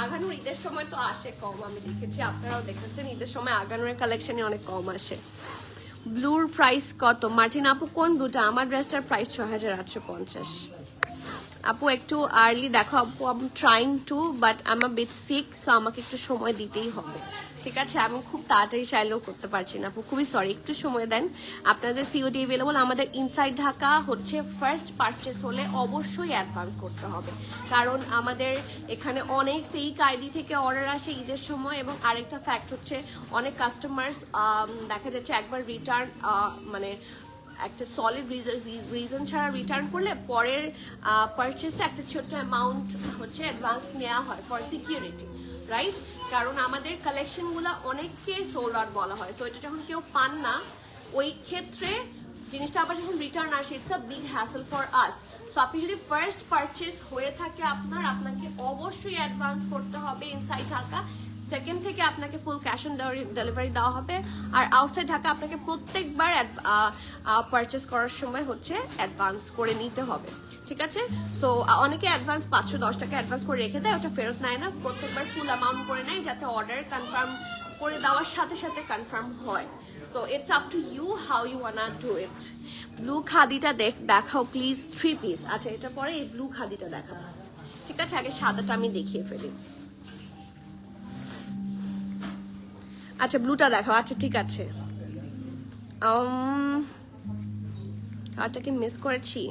আঘানুর ঈদের সময় তো আসে কম, আমি দেখেছি, আপনারাও দেখেছেন ঈদের সময় আঘানুরের কালেকশনে অনেক কম আসে। ব্লুর প্রাইস কত? মার্টিন আপু কোন ব্লুটা? আমার ড্রেসটার প্রাইস 6,850। আপু একটু আর্লি দেখো আপু, আমি trying to, but I am a bit sick, so আমাকে একটু সময় দিতেই হবে। ঠিক আছে, আমি খুব তাড়াতাড়ি চাইলেও করতে পারছি না আপু, খুবই সরি, একটু সময় দেন। আপনাদের সিওডি অ্যাভেলেবল। আমাদের ইনসাইড ঢাকা হচ্ছে ফার্স্ট পারচেস হলে অবশ্যই অ্যাডভান্স করতে হবে, কারণ আমাদের এখানে অনেক ফেক আইডি থেকে অর্ডার আসে ঈদের সময়। এবং আরেকটা ফ্যাক্ট হচ্ছে অনেক কাস্টমার্স দেখা যাচ্ছে একবার রিটার্ন মানে একটা সলিড রিজন ছাড়া রিটার্ন করলে পরের পারচেসে একটা ছোট্ট অ্যামাউন্ট হচ্ছে অ্যাডভান্স নেওয়া হয় ফর সিকিউরিটি, রাইট? কারণ আমাদের কালেকশনগুলো অনেককে সোল্ড আউট বলা হয়। সো এটা যখন কেউ পান না, ওই ক্ষেত্রে জিনিসটা আবার যখন রিটার্ন আসে, it's a big hassle for us. So আপনি যদি ফার্স্ট পারচেস হয়ে থাকে আপনাকে অবশ্যই অ্যাডভান্স করতে হবে ইনসাইড ঢাকা। সেকেন্ড থেকে আপনাকে ফুল ক্যাশ অন ডেলিভারি দেওয়া হবে। আর আউটসাইড ঢাকা আপনাকে প্রত্যেকবার পারচেস করার সময় হচ্ছে অ্যাডভান্স করে নিতে হবে, ঠিক আছে? সো অনেকে অ্যাডভান্স 510 টাকা অ্যাডভান্স করে রেখে দেয়, ওটা ফেরত নেয় না, প্রত্যেকবার ফুল অ্যামাউন্ট করে নেয় যাতে অর্ডার কনফার্ম করে দেওয়ার সাথে সাথে কনফার্ম হয়। So it's up to you how you wanna do it. Blue খাদিটা দেখাও প্লিজ, 3 পিস। আচ্ছা, এটা পরে এই ব্লু খাদিটা দেখাবো, ঠিক আছে? আগে সাদাটা আমি দেখিয়ে ফেলি। আচ্ছা, ব্লুটা দেখাও। আচ্ছা, ঠিক আছে। আরটা কি মিস করেছি?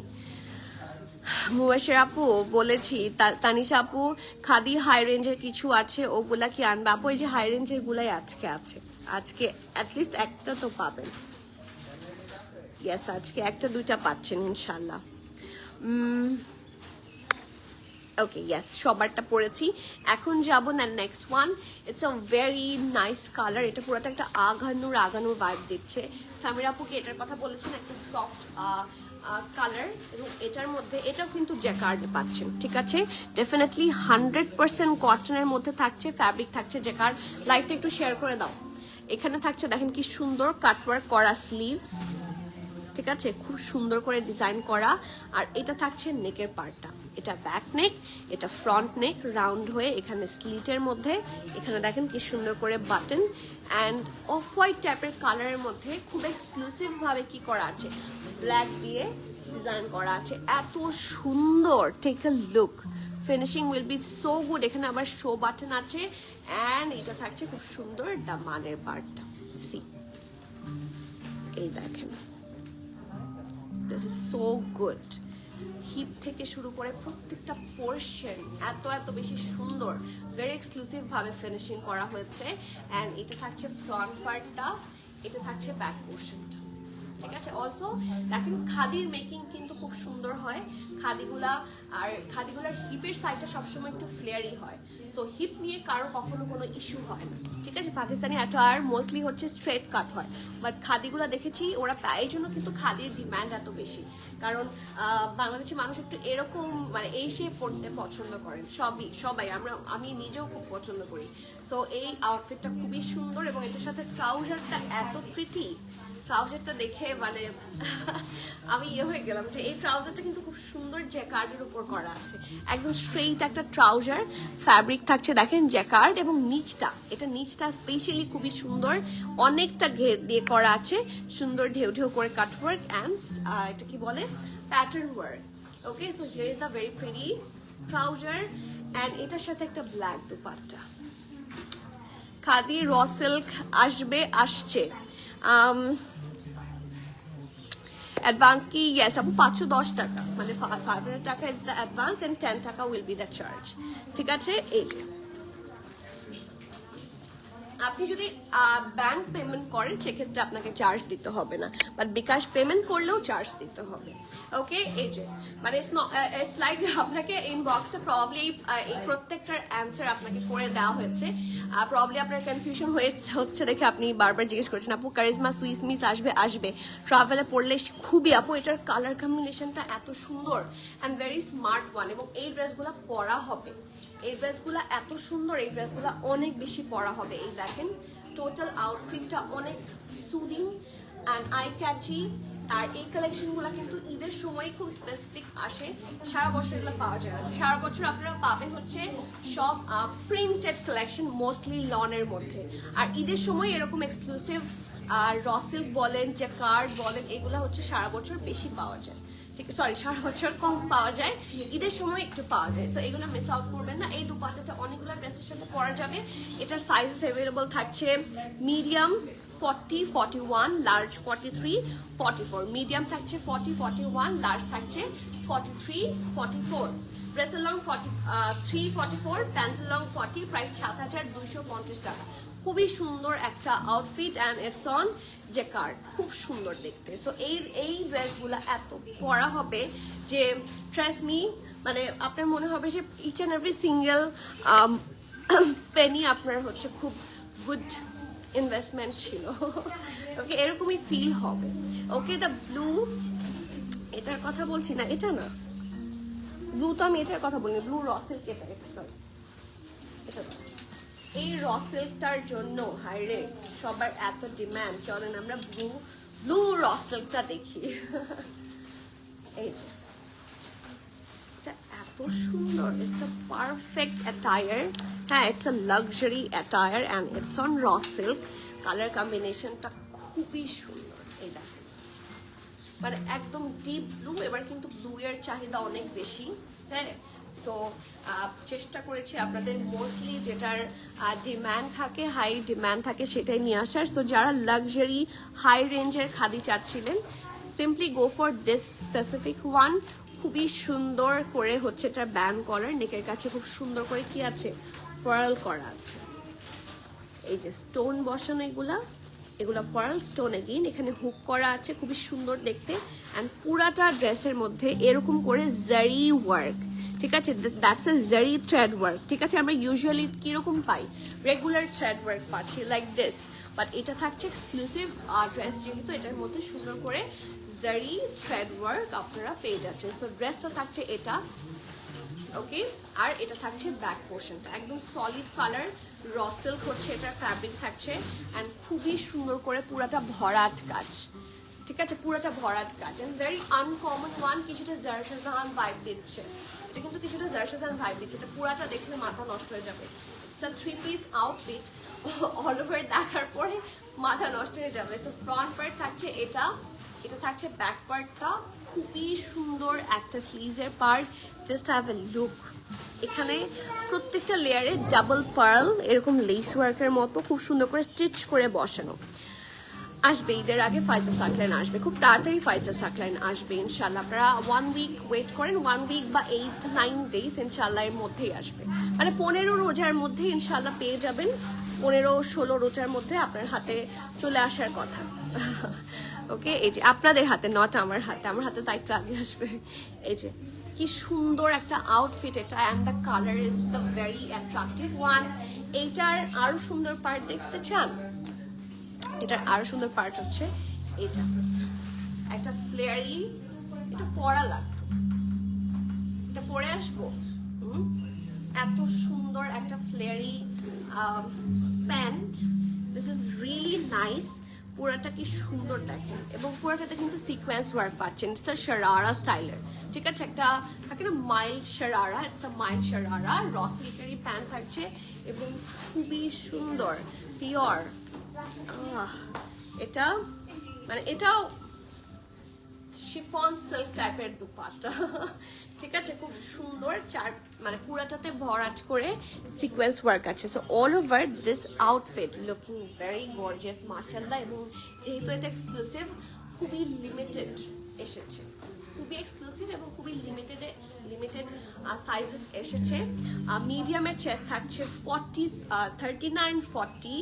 মুবাশির আপু বলেছি, তানিশা আপু খাদি হাই রেঞ্জের কিছু আছে, ওগুলা কি আনবে? আপু এই যে হাই রেঞ্জের গুলাই আজকে আছে, আজকে অ্যাটলিস্ট একটা তো পাবেন। ইয়েস, আজকে একটা দুইটা পাচ্ছেন ইনশাল্লাহ। ওকে ইয়েস, সবারটা পরেছি। এখন যাব না next one. It's a very nice colour. এটা পুরোটা একটা আগানোর ভাইব দিচ্ছে। সামিরা আপুকে এটার কথা বলেছেন, একটা সফট কালার, এবং এটার মধ্যে এটাও কিন্তু জ্যাকার্ডে পাচ্ছেন, ঠিক আছে। ডেফিনেটলি 100% কটনের মধ্যে থাকছে, ফ্যাব্রিক থাকছে জ্যাকার্ড। লাইটটা একটু শেয়ার করে দাও। এখানে থাকছে দেখেন কি সুন্দর কাটওয়ার্ক করা স্লিভস, ঠিক আছে, খুব সুন্দর করে ডিজাইন করা। আর এটা থাকছে নেকের পার্টটা, এটা ব্যাক নেক, এটা ফ্রন্ট নেক, রাউন্ড হয়ে এখানে স্লিটের মধ্যে এখানে দেখেন কি সুন্দর করে বাটন অ্যান্ড অফ হোয়াইট টাইপের কালারের মধ্যে খুব এক্সক্লুসিভ ভাবে কি করা আছে, ব্ল্যাক দিয়ে ডিজাইন করা আছে। এত সুন্দর, take a look, finishing will be so good. এখানে আবার শো বাটন আছে অ্যান্ড এটা থাকছে খুব সুন্দর দামানের পার্টটা। সি, এই দেখেন, this is so good. Hip থেকে শুরু করে প্রত্যেকটা পোর্শন এত বেশি সুন্দর, ভেরি এক্সক্লুসিভ ভাবে ফিনিশিং করা হয়েছে। অ্যান্ড এটা থাকছে ফ্রন্ট পার্টটা, এটা থাকছে ব্যাক পোর্শনটা, ঠিক আছে। অলসো দেখেন খাদির মেকিং কিন্তু খুব সুন্দর হয় খাদিগুলা, আর খাদিগুলার হিপের সাইডটা সবসময় একটু ফ্লেয়ারি হয়, তো হিপ নিয়ে কারো কখনো কোনো ইস্যু হয় না, ঠিক আছে। পাকিস্তানি অ্যাটায়ার মোস্টলি হচ্ছে স্ট্রেট কাট হয়, বাট খাদিগুলা দেখেছি ওরা এই জন্য কিন্তু খাদির ডিমান্ড এত বেশি, কারণ বাংলাদেশি মানুষ একটু এরকম মানে এই শেপ পড়তে পছন্দ করেন, সবাই আমি নিজেও খুব পছন্দ করি। সো এই আউটফিটটা খুবই সুন্দর, এবং এটার সাথে ট্রাউজারটা এত প্রিটি, ট্রাউজারটা দেখে মানে আমি হয়ে গেলাম যে এই ট্রাউজারটা কিন্তু খুব সুন্দর জ্যাকার্ডের উপর করা আছে, একদম স্ট্রেইট একটা ট্রাউজার, ফ্যাব্রিক থাকছে দেখেন জ্যাকার্ড, এবং নিচটা স্পেশালি খুবই সুন্দর, অনেকটা ঘের দিয়ে করা আছে, সুন্দর ঢেউ ঢেউ করে কাটওয়ার্ক অ্যান্ড এটা কি বলে pattern work. Okay, so here is the very pretty trouser and এটার সাথে একটা black dupatta. Khadi raw silk আসছে অ্যাডভান্স কি? ইয়েস আপু, 510 টাকা, মানে 500 টাকা ইজ দ্য অ্যাডভান্স এন্ড 10 টাকা উইল বি দ্য চার্জ, ঠিক আছে। এই যে আপনি যদি ব্যাংক পেমেন্ট করেন সেক্ষেত্রে আপনাকে চার্জ দিতে হবে না, বাট বিকাশ পেমেন্ট করলেও চার্জ দিতে হবে। ওকে, এই যে মানে ইটস লাইক আপনাকে ইনবক্সে প্রবাবলি এই প্রত্যেকটার অ্যান্সার আপনাকে করে দেওয়া হয়েছে, প্রবাবলি আপনার কনফিউশন হচ্ছে দেখে আপনি বারবার জিজ্ঞেস করছেন আপু কারিজমা সুইস মিস আসবে ট্রাভেলে পড়লে খুবই। আপু এটার কালার কম্বিনেশনটা এত সুন্দর অ্যান্ড ভেরি স্মার্ট ওয়ান, এবং এই ড্রেসগুলো পরা হবে, এই ড্রেসগুলো এত সুন্দর, এই ড্রেসগুলো অনেক বেশি পরা হবে। এই দেখেন টোটাল আউটফিটটা অনেক সুদিং অ্যান্ড আই ক্যাচি, আর এই কালেকশনগুলো কিন্তু ঈদের সময় খুব স্পেসিফিক আসে, সারা বছর এগুলো পাওয়া যায় না। সারা বছর আপনারা পাবেন হচ্ছে সব প্রিন্টেড কালেকশন, মোস্টলি লনের মধ্যে, আর ঈদের সময় এরকম এক্সক্লুসিভ র সিল্ক বলেন, জ্যাকার্ড বলেন, এগুলো হচ্ছে সারা বছর বেশি পাওয়া যায়, ঠিক আছে। সরি, সারা বছর কম পাওয়া যায়, ঈদের সময় একটু পাওয়া যায়, সো এগুলো মিস আউট করবেন না। এই দুপাট্টাটা অনেকগুলো ড্রেসের সাথে পরা যাবে। এটার সাইজেস অ্যাভেলেবল থাকছে মিডিয়াম 40, 41, লার্জ 43, 44, মিডিয়াম থাকছে 40, 41, লার্জ থাকছে 43, 44, ড্রেসের লং 43, 44, প্যান্টের লং 40, প্রাইস 7,250 টাকা। খুবই সুন্দর একটা outfit and it's on jacquard, খুব সুন্দর দেখতে। সো এই ড্রেসগুলো এত পরা হবে যে ট্রাস্ট মি, মানে আপনার মনে হবে যে each and every single penny আপনার হচ্ছে খুব গুড ইনভেস্টমেন্ট ছিল। ওকে, এরকমই ফিল হবে। ওকে, দ্য ব্লু, এটার কথা বলছি না, এটা না ব্লু, তো আমি এটার কথা বলিনি, ব্লু র সিল্ক, এটা সরি, এটা এই র সিল্কটার জন্য হাইরে সবার এত ডিমান্ড। চলেন আমরা ব্লু র সিল্কটা দেখি। এই যে এটা এত সুন্দর, ইটস আ পারফেক্ট অ্যাটায়ার, হ্যাঁ it's a luxury attire and it's on raw silk. Colour কম্বিনেশনটা খুবই সুন্দর, এই দেখেন মানে একদম ডিপ ব্লু। এবার কিন্তু ব্লু এর চাহিদা অনেক বেশি, হ্যাঁ। সো চেষ্টা করেছি আপনাদের মোস্টলি যেটার ডিম্যান্ড থাকে, হাই ডিম্যান্ড থাকে, সেটাই নিয়ে আসার। সো যারা লাক্সারি হাই রেঞ্জের খাদি চাচ্ছিলেন, simply go for this specific one. খুবই সুন্দর করে হচ্ছে এটার ব্যান্ড কলার, নেকের কাছে খুব সুন্দর করে কি আছে, পার্ল করা আছে, এই যে স্টোন বসানো, এগুলা পার্ল স্টোন, এগেইন এখানে হুক করা আছে, খুবই সুন্দর দেখতে। অ্যান্ড পুরাটা ড্রেসের মধ্যে এরকম করে জারি ওয়ার্ক, ঠিক আছে, দ্যাটস এ জারি থ্রেড ওয়ার্ক। ঠিক আছে, আমরা ইউজুয়ালি কিরকম পাই, রেগুলার থ্রেড ওয়ার্ক পাচ্ছি লাইক দিস, বাট এটা থাকছে এক্সক্লুসিভ ড্রেস, যেহেতু এটার মধ্যে সুন্দর করে জারি থ্রেড ওয়ার্ক আপনারা পেয়ে যাচ্ছেন। সো ড্রেসটা থাকছে এটা, ওকে, আর এটা থাকছে ব্যাক পোর্শনটা একদম সলিড কালার র সিল্ক হচ্ছে এটার ফ্যাব্রিক থাকছে, অ্যান্ড খুবই সুন্দর করে পুরাটা ভরাট কাজ। ঠিক আছে, পুরাটা ভরাট কাজ, অ্যান্ড ভেরি আনকমন ওয়ান, কিছুটা জারশাজান ভাইব দিচ্ছে, এটা কিন্তু কিছুটা জারশাজান ভাইব দিচ্ছে, এটা পুরাটা দেখলে মাথা নষ্ট হয়ে যাবে। It's a 3 piece outfit, all over দেখার পরে মাথা নষ্ট হয়ে যাবে। সো ফ্রন্ট পার্ট থাকছে এটা, এটা থাকছে ব্যাক পার্টটা, খুবই সুন্দর একটা স্লিভসের part, just have a look. এখানে প্রত্যেকটা লেয়ারে ডাবল পার্ল এরকম লেস ওয়ার্কের মতো খুব সুন্দর করে স্টিচ করে বসানো। আসবে ঈদের আগে ফাইজা সাকলাইন আসবে, খুব তাড়াতাড়ি ফাইজা সাকলাইন আসবে ইনশাল্লাহ। আপনারা 1 উইক ওয়েট করেন, 1 উইক বা 8-9 ডেজ ইনশাল্লাহ এর মধ্যেই আসবে, মানে 15 রোজার মধ্যে ইনশাল্লাহ পেয়ে যাবেন। 15-16 রোজার মধ্যে আপনার হাতে চলে আসার কথা। ওকে, এই যে আপনাদের হাতে, নট আমার হাতে, আমার হাতে তাই একটু আগে আসবে। এই যে কি সুন্দর একটা আউটফিট এটা, and the colour is the very attractive one. এইটার আরো সুন্দর পার্ট দেখতে চান, এটার আরো সুন্দর পার্ট হচ্ছে এটা, একটা ফ্লেয়ারি, এটা পরা লাগতো, এটা পরে আসবো, এত সুন্দর একটা flary pant, this is really nice. পুরাটা কি সুন্দর দেখেন, এবং পুরাটাতে কিন্তু সিকোয়েন্স ওয়ার্ক পাচ্ছেন, ইটস আ শারারা স্টাইলের। ঠিক আছে, একটা থাকে না mild sharara, it's a mild sharara, raw সিল্কেরই প্যান্ট থাকছে, এবং খুবই সুন্দর পিওর। এটা মানে এটাও শিফন সিল্ক টাইপের দুপাট্টা। ঠিক আছে, খুব সুন্দর, মানে পুরাটাতে ভরাট করে সিকোয়েন্স ওয়ার্ক আছে। So all over this outfit looking very gorgeous মাশাআল্লাহ, এবং যেহেতু এটা এক্সক্লুসিভ, খুবই লিমিটেড এসেছে, খুবই এক্সক্লুসিভ এবং খুবই লিমিটেড সাইজেস এসেছে। মিডিয়ামের চেস্ট থাকছে 39-40,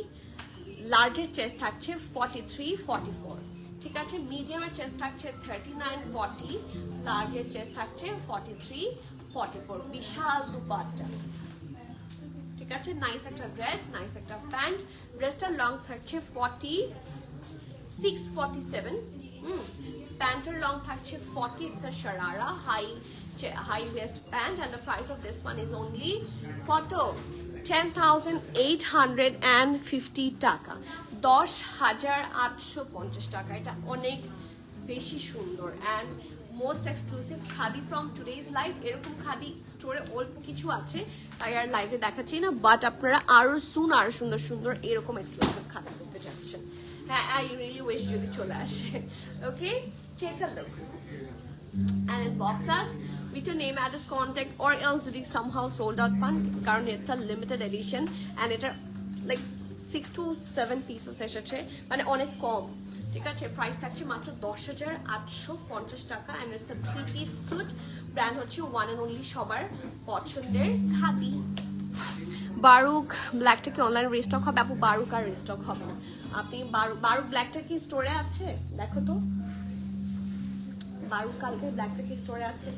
লার্জের চেস্ট থাকছে 43-44। ঠিক আছে, মিডিয়ামের চেস্ট থাকছে 39-40, লার্জের চেস্ট থাকছে 43-44। বিশাল দুপাট্টা। ঠিক আছে, নাইস একটা ড্রেস, নাইস একটা প্যান্ট। ড্রেসটার লং থাকছে 46-47, প্যান্টের লং থাকছে 40, it's a sharara high waist pant, and the price of this one is only কত, 10,850 টাকা, 10,850 টাকা। এটা অনেক বেশি সুন্দর and most exclusive khadi from today's life. এরকম খাদি স্টোরে অল্প কিছু আছে, তাই আর লাইভে দেখাচ্ছি না, বাট আপনারা আরো সুন্দর সুন্দর এরকম এক্সক্লুসিভ খাদি করতে যাচ্ছেন। হ্যাঁ, আই রিয়েলি উইশ যদি চলে আসে। Okay, take a look and inbox us with your name, address, contact, or else যদি somehow sold out পান, কারণ it's a limited edition and এটা like 6 to 7 pieces এসেছে, মানে অনেক কম। ঠিক আছে, প্রাইস থাকছে মাত্র 10,850 টাকা, and it's a 3-piece suit, brand হচ্ছে ওয়ান এন্ড অনলি সবার পছন্দের খাদি। বারুক ব্ল্যাকটা কি অনলাইন রিস্টক হবে? আপু বারুক আর রিস্টক হবে না। আপনি বারুক ব্ল্যাকটা কি স্টোরে আছে দেখো তো, বারুক কালকে ব্ল্যাকটা কি স্টোরে আছে?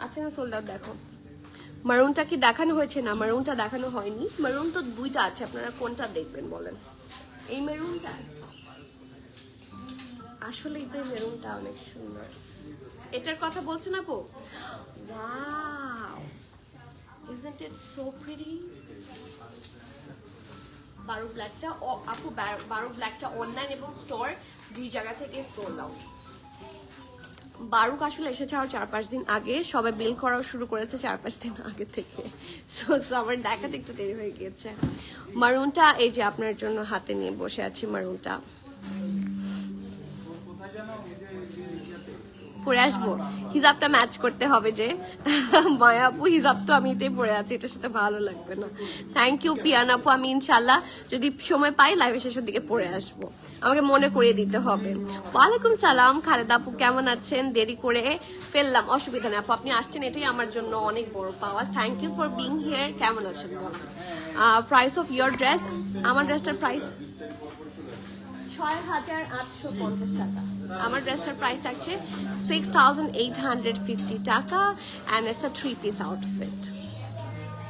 আচ্ছা না, সোল্ড আউট। দেখো মারুনটা কি দেখানো হয়েছে? না, মারুনটা দেখানো হয়নি। মারুন তো 2টা আছে, আপনারা কোনটা দেখবেন বলেন? এই মেরুনটা, আসলেই তো মেরুনটা অনেক সুন্দর। এটার কথা বলছেন আপু? Wow, isn't it so pretty? Bahru ব্ল্যাকটা আপু, বারু ব্ল্যাকটা অনলাইন এবং স্টোর 2 জায়গা থেকে সোল্ড আউট। বারুক আসলে এসেছে আরো 4-5 দিন আগে, সবাই বিল করাও শুরু করেছে 4-5 দিন আগে থেকে, সো আমার দেখাতে একটু দেরি হয়ে গিয়েছে। মারুনটা এই যে আপনার জন্য হাতে নিয়ে বসে আছি, মারুনটা পরে আসবো। হিজাবটা ম্যাচ করতে হবে যে মায়া আপু, হিজাব তো আমি এটাই পরে আছি, এটার সাথে ভালো লাগবে না। থ্যাংক ইউ পিয়ান আপু, আমি ইনশাল্লাহ যদি সময় পাই লাইভের শেষের দিকে পরে আসবো, আমাকে মনে করিয়ে দিতে হবে। ওয়ালাইকুম সালাম খালেদা আপু, কেমন আছেন? দেরি করে ফেললাম, অসুবিধা নেই আপু, আপনি আসছেন এটাই আমার জন্য অনেক বড় পাওয়া। Thank you for being here. কেমন আছেন বলেন? Price of your dress? আমার ড্রেসটার প্রাইস 6,850 টাকা। আমার ড্রেসটার প্রাইস থাকছে 6,850 টাকা and it's a 3-piece outfit.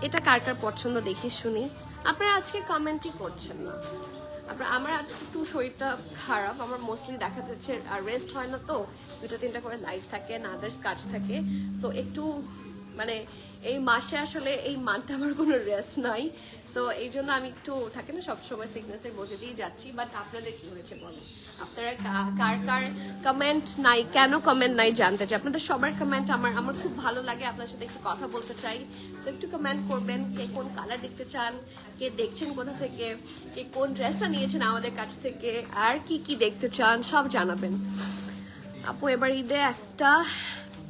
এটা কার কার পছন্দ দেখে শুনি। আপনারা আজকে কমেন্টই করছেন না। আমার আজকে একটু শরীরটা খারাপ, আমার মোস্টলি দেখা যাচ্ছে আর রেস্ট হয় না, তো 2-3টা করে লাইভ থাকে না, আদার্স কাজ থাকে। সো একটু মানে এই মাসে আসলে এই মান্থে আমার কোনো রেস্ট নাই। সো এই জন্য আমি একটু থাকে না সবসময় সিকনেসের মধ্যে দিয়ে যাচ্ছি। বাট আপনাদের কি হয়েছে বলেন, আপনারা কার কার কমেন্ট নাই, কেন কমেন্ট নাই জানতে চাই। আপনাদের সবার কমেন্ট আমার খুব ভালো লাগে, আপনার সাথে একটু কথা বলতে চাই। তো একটু কমেন্ট করবেন, কে কোন কালার দেখতে চান, কে দেখছেন কোথা থেকে, কে কোন ড্রেসটা নিয়েছেন আমাদের কাছ থেকে, আর কি কি দেখতে চান সব জানাবেন। আপু এবার ঈদে একটা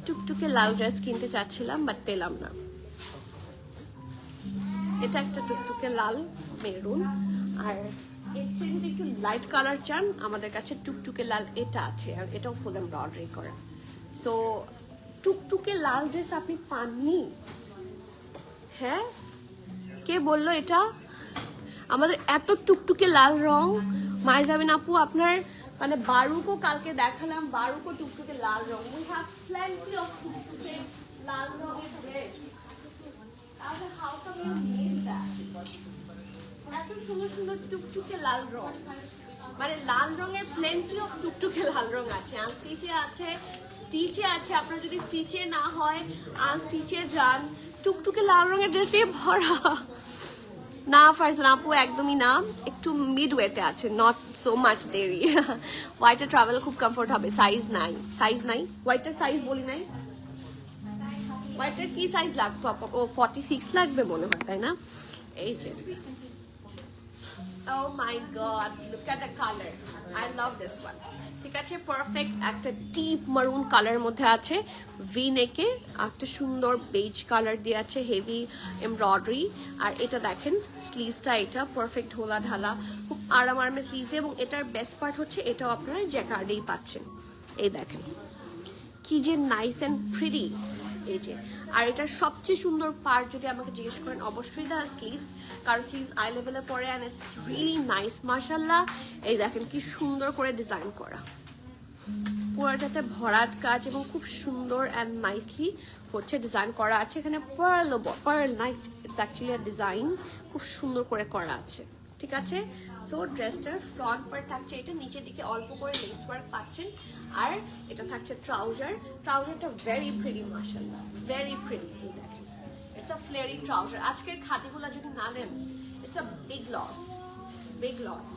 টুকটুকে লাল ড্রেস কিনতে চাচ্ছিলাম বাট পেলাম না। এটা একটা টুকটুকে লাল মেরুন, আর এর চেয়ে যদি একটু লাইট কালার চান আমাদের কাছে টুকটুকে লাল এটা আছে, আর এটাও ফুল এমব্রয়ডারি করা। সো টুকটুকে লাল ড্রেস আপনি পাননি? হ্যাঁ, কে বললো এটা? আমাদের এত টুকটুকে লাল রং। মাইজাবিন আপু আপনার মানে বারুকো কালকে দেখালাম, বারুকো টুকটুকে লাল রং। উই হ্যাভ প্লেন্টি অফ টুকটুকে লাল রঙের ড্রেস। তাহলে how come you miss that? এত সুন্দর সুন্দর টুকটুকে লাল রং, মানে লাল রঙের প্লেন্টি অফ টুকটুকে লাল রং আছে। আনস্টিচে আছে, স্টিচে আছে। আপনার যদি স্টিচে না হয় আনস্টিচে যান, টুকটুকে লাল রঙের ড্রেস দিয়ে ভরা। না ফারজানা আপু একদমই না, একটু মিডওয়েতে আছে, নট সো মাচ দেরি। হোয়াইটে ট্রাভেল খুব কমফোর্ট হবে। সাইজ নাই, সাইজ নাই, হোয়াইটের সাইজ বলি নাই। হোয়াইটের কি সাইজ লাগতো আপু? ও 46 লাগবে মনে হয়, তাই না? এই যে oh my god, look at the color, I love this one. ঠিক আছে, পারফেক্ট একটা ডিপ মারুন কালার মধ্যে আছে, ভি নেকে একটা সুন্দর বেজ কালার দিয়ে আছে, হেভি এমব্রয়ডারি। আর এটা দেখেন স্লিভসটা, এটা পারফেক্ট ঢোলা ঢালা, খুব আরামে স্লিভস। এবং এটার বেস্ট পার্ট হচ্ছে এটাও আপনারা জ্যাকার্ডেই পাচ্ছেন। এই দেখেন কি যে নাইস অ্যান্ড প্রিটি। এই যে, আর এটার সবচেয়ে সুন্দর পার্ট যদি আমাকে জিজ্ঞেস করেন অবশ্যই দা স্লিভস, কারণ স্লিভস আই লেভেলে পরে অ্যান্ড ইটস রিয়েলি নাইস মাশাআল্লাহ। এই দেখেন কি সুন্দর করে ডিজাইন করা, পুরোটাতে ভরাট কাজ এবং খুব সুন্দর অ্যান্ড নাইসলি হচ্ছে ডিজাইন করা আছে। এখানে pearl night, it's actually design খুব সুন্দর করে করা আছে। ঠিক আছে, সো ড্রেসটার ফ্রন্ট পার্ট থাকছে এটা, নিচের দিকে অল্প করে লেস ওয়ার্ক পাচ্ছেন। আর এটা থাকছে ট্রাউজার, ট্রাউজারটা ভেরি প্রিটি মাশাআল্লাহ, ভেরি প্রিটি। এই দেখেন ইটস আ ফ্লেয়ারি ট্রাউজার। আজকের খাদিগুলো যদি না নেন it's a big loss, big loss.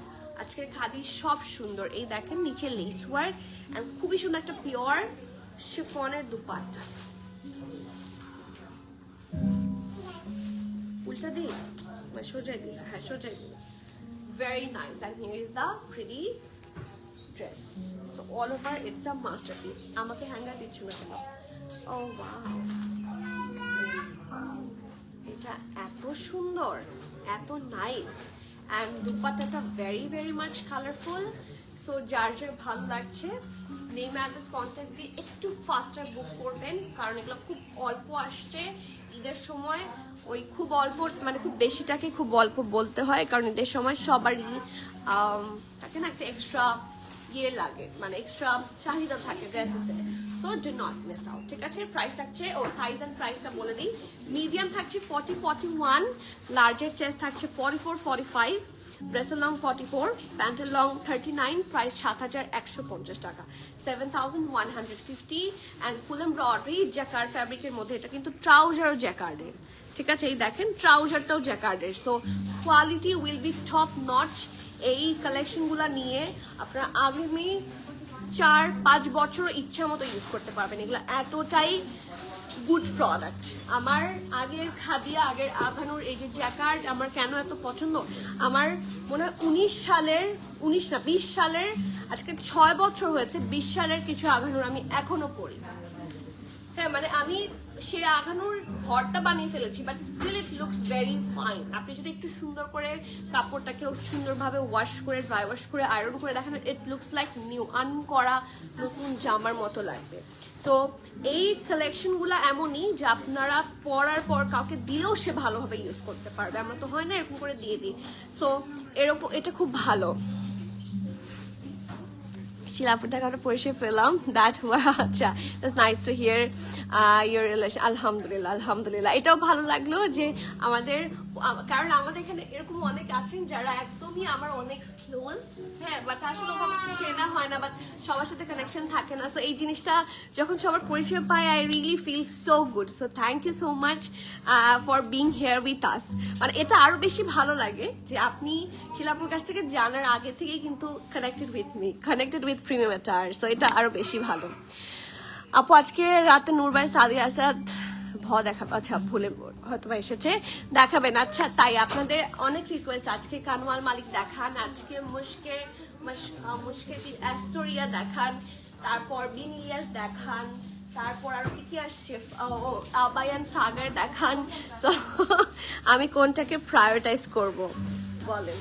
আজকের খাদি সব সুন্দর। এই দেখেন নিচে লেস ওয়ার্ক এন্ড খুবই সুন্দর একটা পিওর শিফনের দুপাট্টা। উল্টা দিই, সোজাই দিই, হ্যাঁ সোজাই দিই। Very nice, and here is the pretty dress. So all over it's a masterpiece. আমাকে হ্যাঙ্গার দিচ্ছ না কেন? Oh wow, এটা এত সুন্দর, এত nice, and দুপাট্টাটা very much colorful. So যার ভালো লাগছে নেম অ্যাড্রেস কন্ট্যাক্ট দিয়ে একটু ফাস্টার বুক করবেন, কারণ এগুলো খুব অল্প আসছে ঈদের সময়। ওই খুব অল্প মানে খুব বেশিটাকে খুব অল্প বলতে হয়, কারণ ঈদের সময় সবারই থাকে না একটা এক্সট্রা ইয়ে লাগে, মানে এক্সট্রা চাহিদা থাকে ড্রেসেসে। So do not miss out. ঠিক আছে, প্রাইস থাকছে, ও সাইজ অ্যান্ড প্রাইসটা বলে দিই। মিডিয়াম থাকছে 40-41, লার্জের চেস্ট থাকছে 44-45, ড্রেসের লং 44, প্যান্টের লং 39, প্রাইস 7,150 টাকা, 7,150। অ্যান্ড ফুল এমব্রয়ডারি জ্যাকার্ড ফ্যাব্রিকের মধ্যে। এটা কিন্তু ট্রাউজার জ্যাকার্ডের। ঠিক আছে, এই দেখেন ট্রাউজারটাও জ্যাকার্ডের। So quality will be top notch. এই কালেকশনগুলো নিয়ে আপনারা আগামী 4-5 বছর ইচ্ছা মতো ইউজ করতে পারবেন। এগুলো এতটাই গুড প্রোডাক্ট। আমার আগের খাদিয়া, আগের আঘানুর এই যে জ্যাকার্ড আমার কেন এত পছন্দ, আমার মনে হয় 20 সালের আজকে 6 বছর হয়েছে, 20 সালের কিছু আঘানুর আমি এখনো পরি। হ্যাঁ, মানে আমি সে আঘানুর ঘরটা বানিয়ে ফেলেছি, but still it looks very fine. আপনি যদি একটু সুন্দর করে কাপড়টাকে সুন্দরভাবে ওয়াশ করে, ড্রাই ওয়াশ করে, আয়রন করে দেখেন, ইট লুকস লাইক নিউ, আনকরা নতুন জামার মতো লাগবে। তো এই কালেকশনগুলো এমনই যে আপনারা পরার পর কাউকে দিলেও সে ভালোভাবে ইউজ করতে পারবে। আমরা তো হয় না এরকম করে দিয়ে দিই। সো এরকম, এটা খুব ভালো। শিলাপুর থেকে আমরা পরিচয় পেলাম দ্যাট আচ্ছা that's nice to here your relation. আলহামদুলিল্লাহ আলহামদুলিল্লাহ, এটাও ভালো লাগলো যে আমাদের, কারণ আমাদের এখানে এরকম অনেক আছেন যারা একদমই আমার অনেক ক্লোজ, হ্যাঁ, বাট আসলে ওভাবে চেনা হয় না, বাট সবার সাথে কানেকশন থাকে না। সো এই জিনিসটা যখন সবার পরিচয় পাই, I really feel so good. So thank you so much for being here with us. মানে এটা আরো বেশি ভালো লাগে যে আপনি শিলাপুর কাছ থেকে জানার আগে থেকেই কিন্তু connected with me, connected with premium attire. So এটা আরো বেশি ভালো। আপু আজকে রাতে নূর ভাই সাদিয়া আসাদ দেখাবো, আচ্ছা ভুলে হয়তো এসেছে, দেখাবেন। আচ্ছা তাই আপনাদের অনেক রিকোয়েস্ট, আজকে কানওয়াল মালিক দেখান, আজকে মুশকে অ্যাস্টোরিয়া দেখান, তারপর বিন ইলিয়াস দেখান, তারপর আরো কি আসছে, আবায়ান সাগর দেখান। সো আমি কোনটাকে প্রায়োরিটাইজ করব বলেন?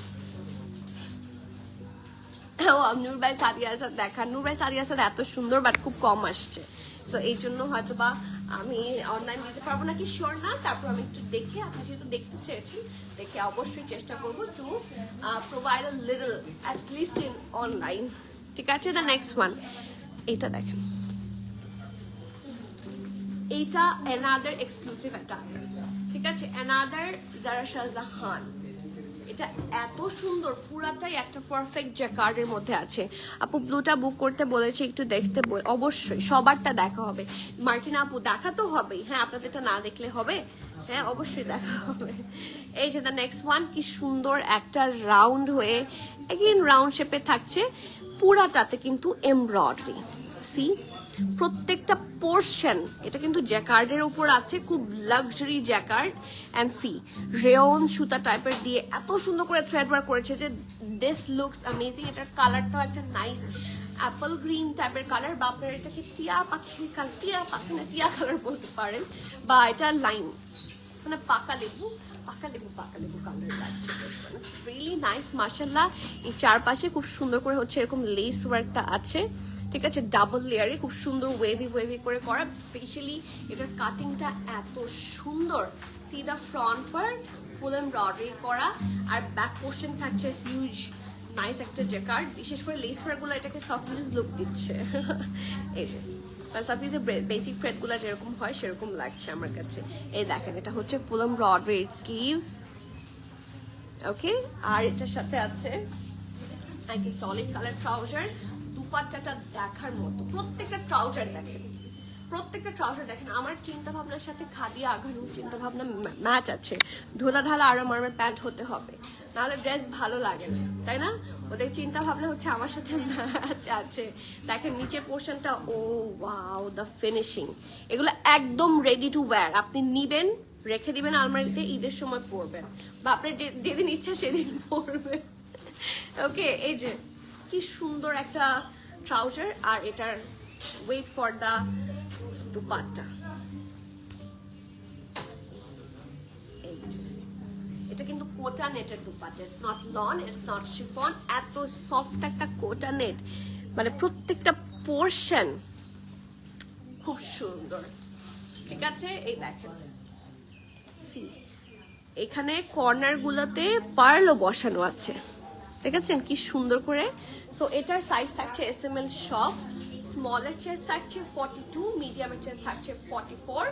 নূর ভাই সাদিয়া আসাদ দেখান। নূর ভাই সাদিয়া আসাদ এত সুন্দর, বাট খুব কম আসছে। সো এই জন্য হয়তো বা আমি অনলাইন দিতে পারবো নাকি শিওর না। তারপর আমি একটু দেখে, আপনি যেহেতু দেখতে চেয়েছি, দেখে অবশ্যই চেষ্টা করবো to provide a little at least in online. ঠিক আছে, দ্য নেক্সট ওয়ান এটা দেখেন, এইটা অ্যানাদার এক্সক্লুসিভ অ্যাটায়ার। ঠিক আছে, অ্যানাদার জারা শাহজাহান। এটা এত সুন্দর, পুরাটাই একটা পারফেক্ট জ্যাকার্ডের মধ্যে আছে। আপু ব্লুটা বুক করতে বলেছে, একটু দেখতে অবশ্যই সবারটা দেখা হবে। মার্টিনা আপু দেখা তো হবেই, হ্যাঁ, আপনাদেরটা না দেখলে হবে? হ্যাঁ অবশ্যই দেখা হবে। এই যে দ্য নেক্সট ওয়ান, কি সুন্দর একটা রাউন্ড হয়ে এগেইন রাউন্ড শেপে থাকছে, পুরাটাতে কিন্তু এমব্রয়ডারি। সি প্রত্যেকটা পোর্শন, এটা কিন্তু জ্যাকার্ডের উপর আছে, খুব luxury jacquard. And see rayon সুতা টাইপের দিয়ে এত সুন্দর করে থ্রেড ওয়ার্ক করেছে যে দিস লুকস অ্যামেজিং। এটার কালারটাও একটা নাইস অ্যাপল গ্রিন টাইপের কালার, বা আপনার এটাকে টিয়া পাখির কালার, টিয়া পাখি না টিয়া কালার বলতে পারেন, বা এটা লাইম মানে পাকা লেবু কালার লাগছে। রিয়েলি নাইস মাশাআল্লাহ। এই চারপাশে খুব সুন্দর করে হচ্ছে এরকম লেস ওয়ার্কটা আছে। ঠিক আছে, ডাবল লেয়ারে খুব সুন্দর ওয়েভি করে করা। স্পেশালি এটার কাটিংটা এত সুন্দর। সি দা ফ্রন্ট পার্ট ফুল এমব্রয়ডারি করা, আর ব্যাক পোর্শন থাকছে হিউজ নাইস একটা জ্যাকার্ড। বিশেষ করে লেস ওয়ার্কগুলো এটাকে সফট লুক দিচ্ছে। এই যে সাফিজের বেসিক থ্রেডগুলো যেরকম হয় সেরকম লাগছে আমার কাছে। এই দেখেন, এটা হচ্ছে ফুল এমব্রয়ডারি স্লিভস। ওকে, আর এটার সাথে আছে একটা সলিড কালার ট্রাউজার। দুপাট্টাটা দেখার মতো, প্রত্যেকটা ট্রাউজার দেখেন। আমার চিন্তা ভাবনার সাথে খাদিয়া আঘানুর চিন্তা ভাবনা ম্যাচ আছে। ঢোলা ঢালা আর আমার প্যান্ট হতে হবে, নাহলে ড্রেস ভালো লাগে না, তাই না? ওদের চিন্তা ভাবনা হচ্ছে আমার সাথে ম্যাচ আছে। দেখেন নিচের পোর্শনটা, ও ওয়াও, দ্য ফিনিশিং। এগুলো একদম রেডি টু ওয়্যার। আপনি নিবেন, রেখে দিবেন আলমারিতে, ঈদের সময় পরবেন, বা আপনার যেদিন ইচ্ছা সেদিন পরবেন। ওকে, এই যে কি সুন্দর একটা ট্রাউজার, আর এটার ওয়েট ফর দা দুপাট্টা। এটা কিন্তু কোটা নেটের dupatta, it's not lawn, it's not chiffon. এত সফট একটা কোটা নেট, মানে প্রত্যেকটা পোর্শন খুব সুন্দর। ঠিক আছে, এই দেখেন এখানে কর্নার গুলোতে পার্লও বসানো আছে, দেখেছেন কি সুন্দর করে। সো এটার সাইজ থাকছে SML সব। স্মলের চেস্ট থাকছে 42, মিডিয়ামের চেস্ট থাকছে 44,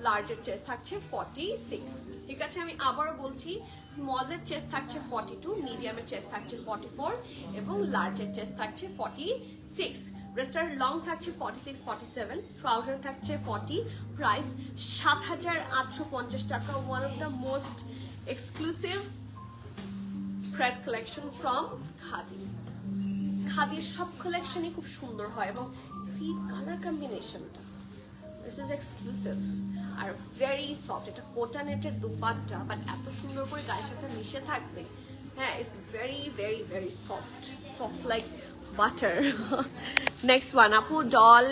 লার্জের চেস্ট থাকছে 46। ঠিক আছে, আমি আবারও বলছি, স্মলের চেস্ট থাকছে 42, মিডিয়ামের চেস্ট থাকছে 44 এবং লার্জের চেস্ট থাকছে 46। রেস্টার লং থাকছে 46, 47, ট্রাউজার থাকছে 40। প্রাইস 7,850 টাকা। One of the most exclusive thread collection from khadi. খাদির সব কালেকশনই খুব সুন্দর হয়, এবং সি কালার কম্বিনেশনটা, this is exclusive are very soft. এটা কোটা নেটের দুপাট্টা, বাট এত সুন্দর করে গায়ের সাথে মিশে থাকবে। হ্যাঁ, it's very soft like butter. Next one, Apu doll.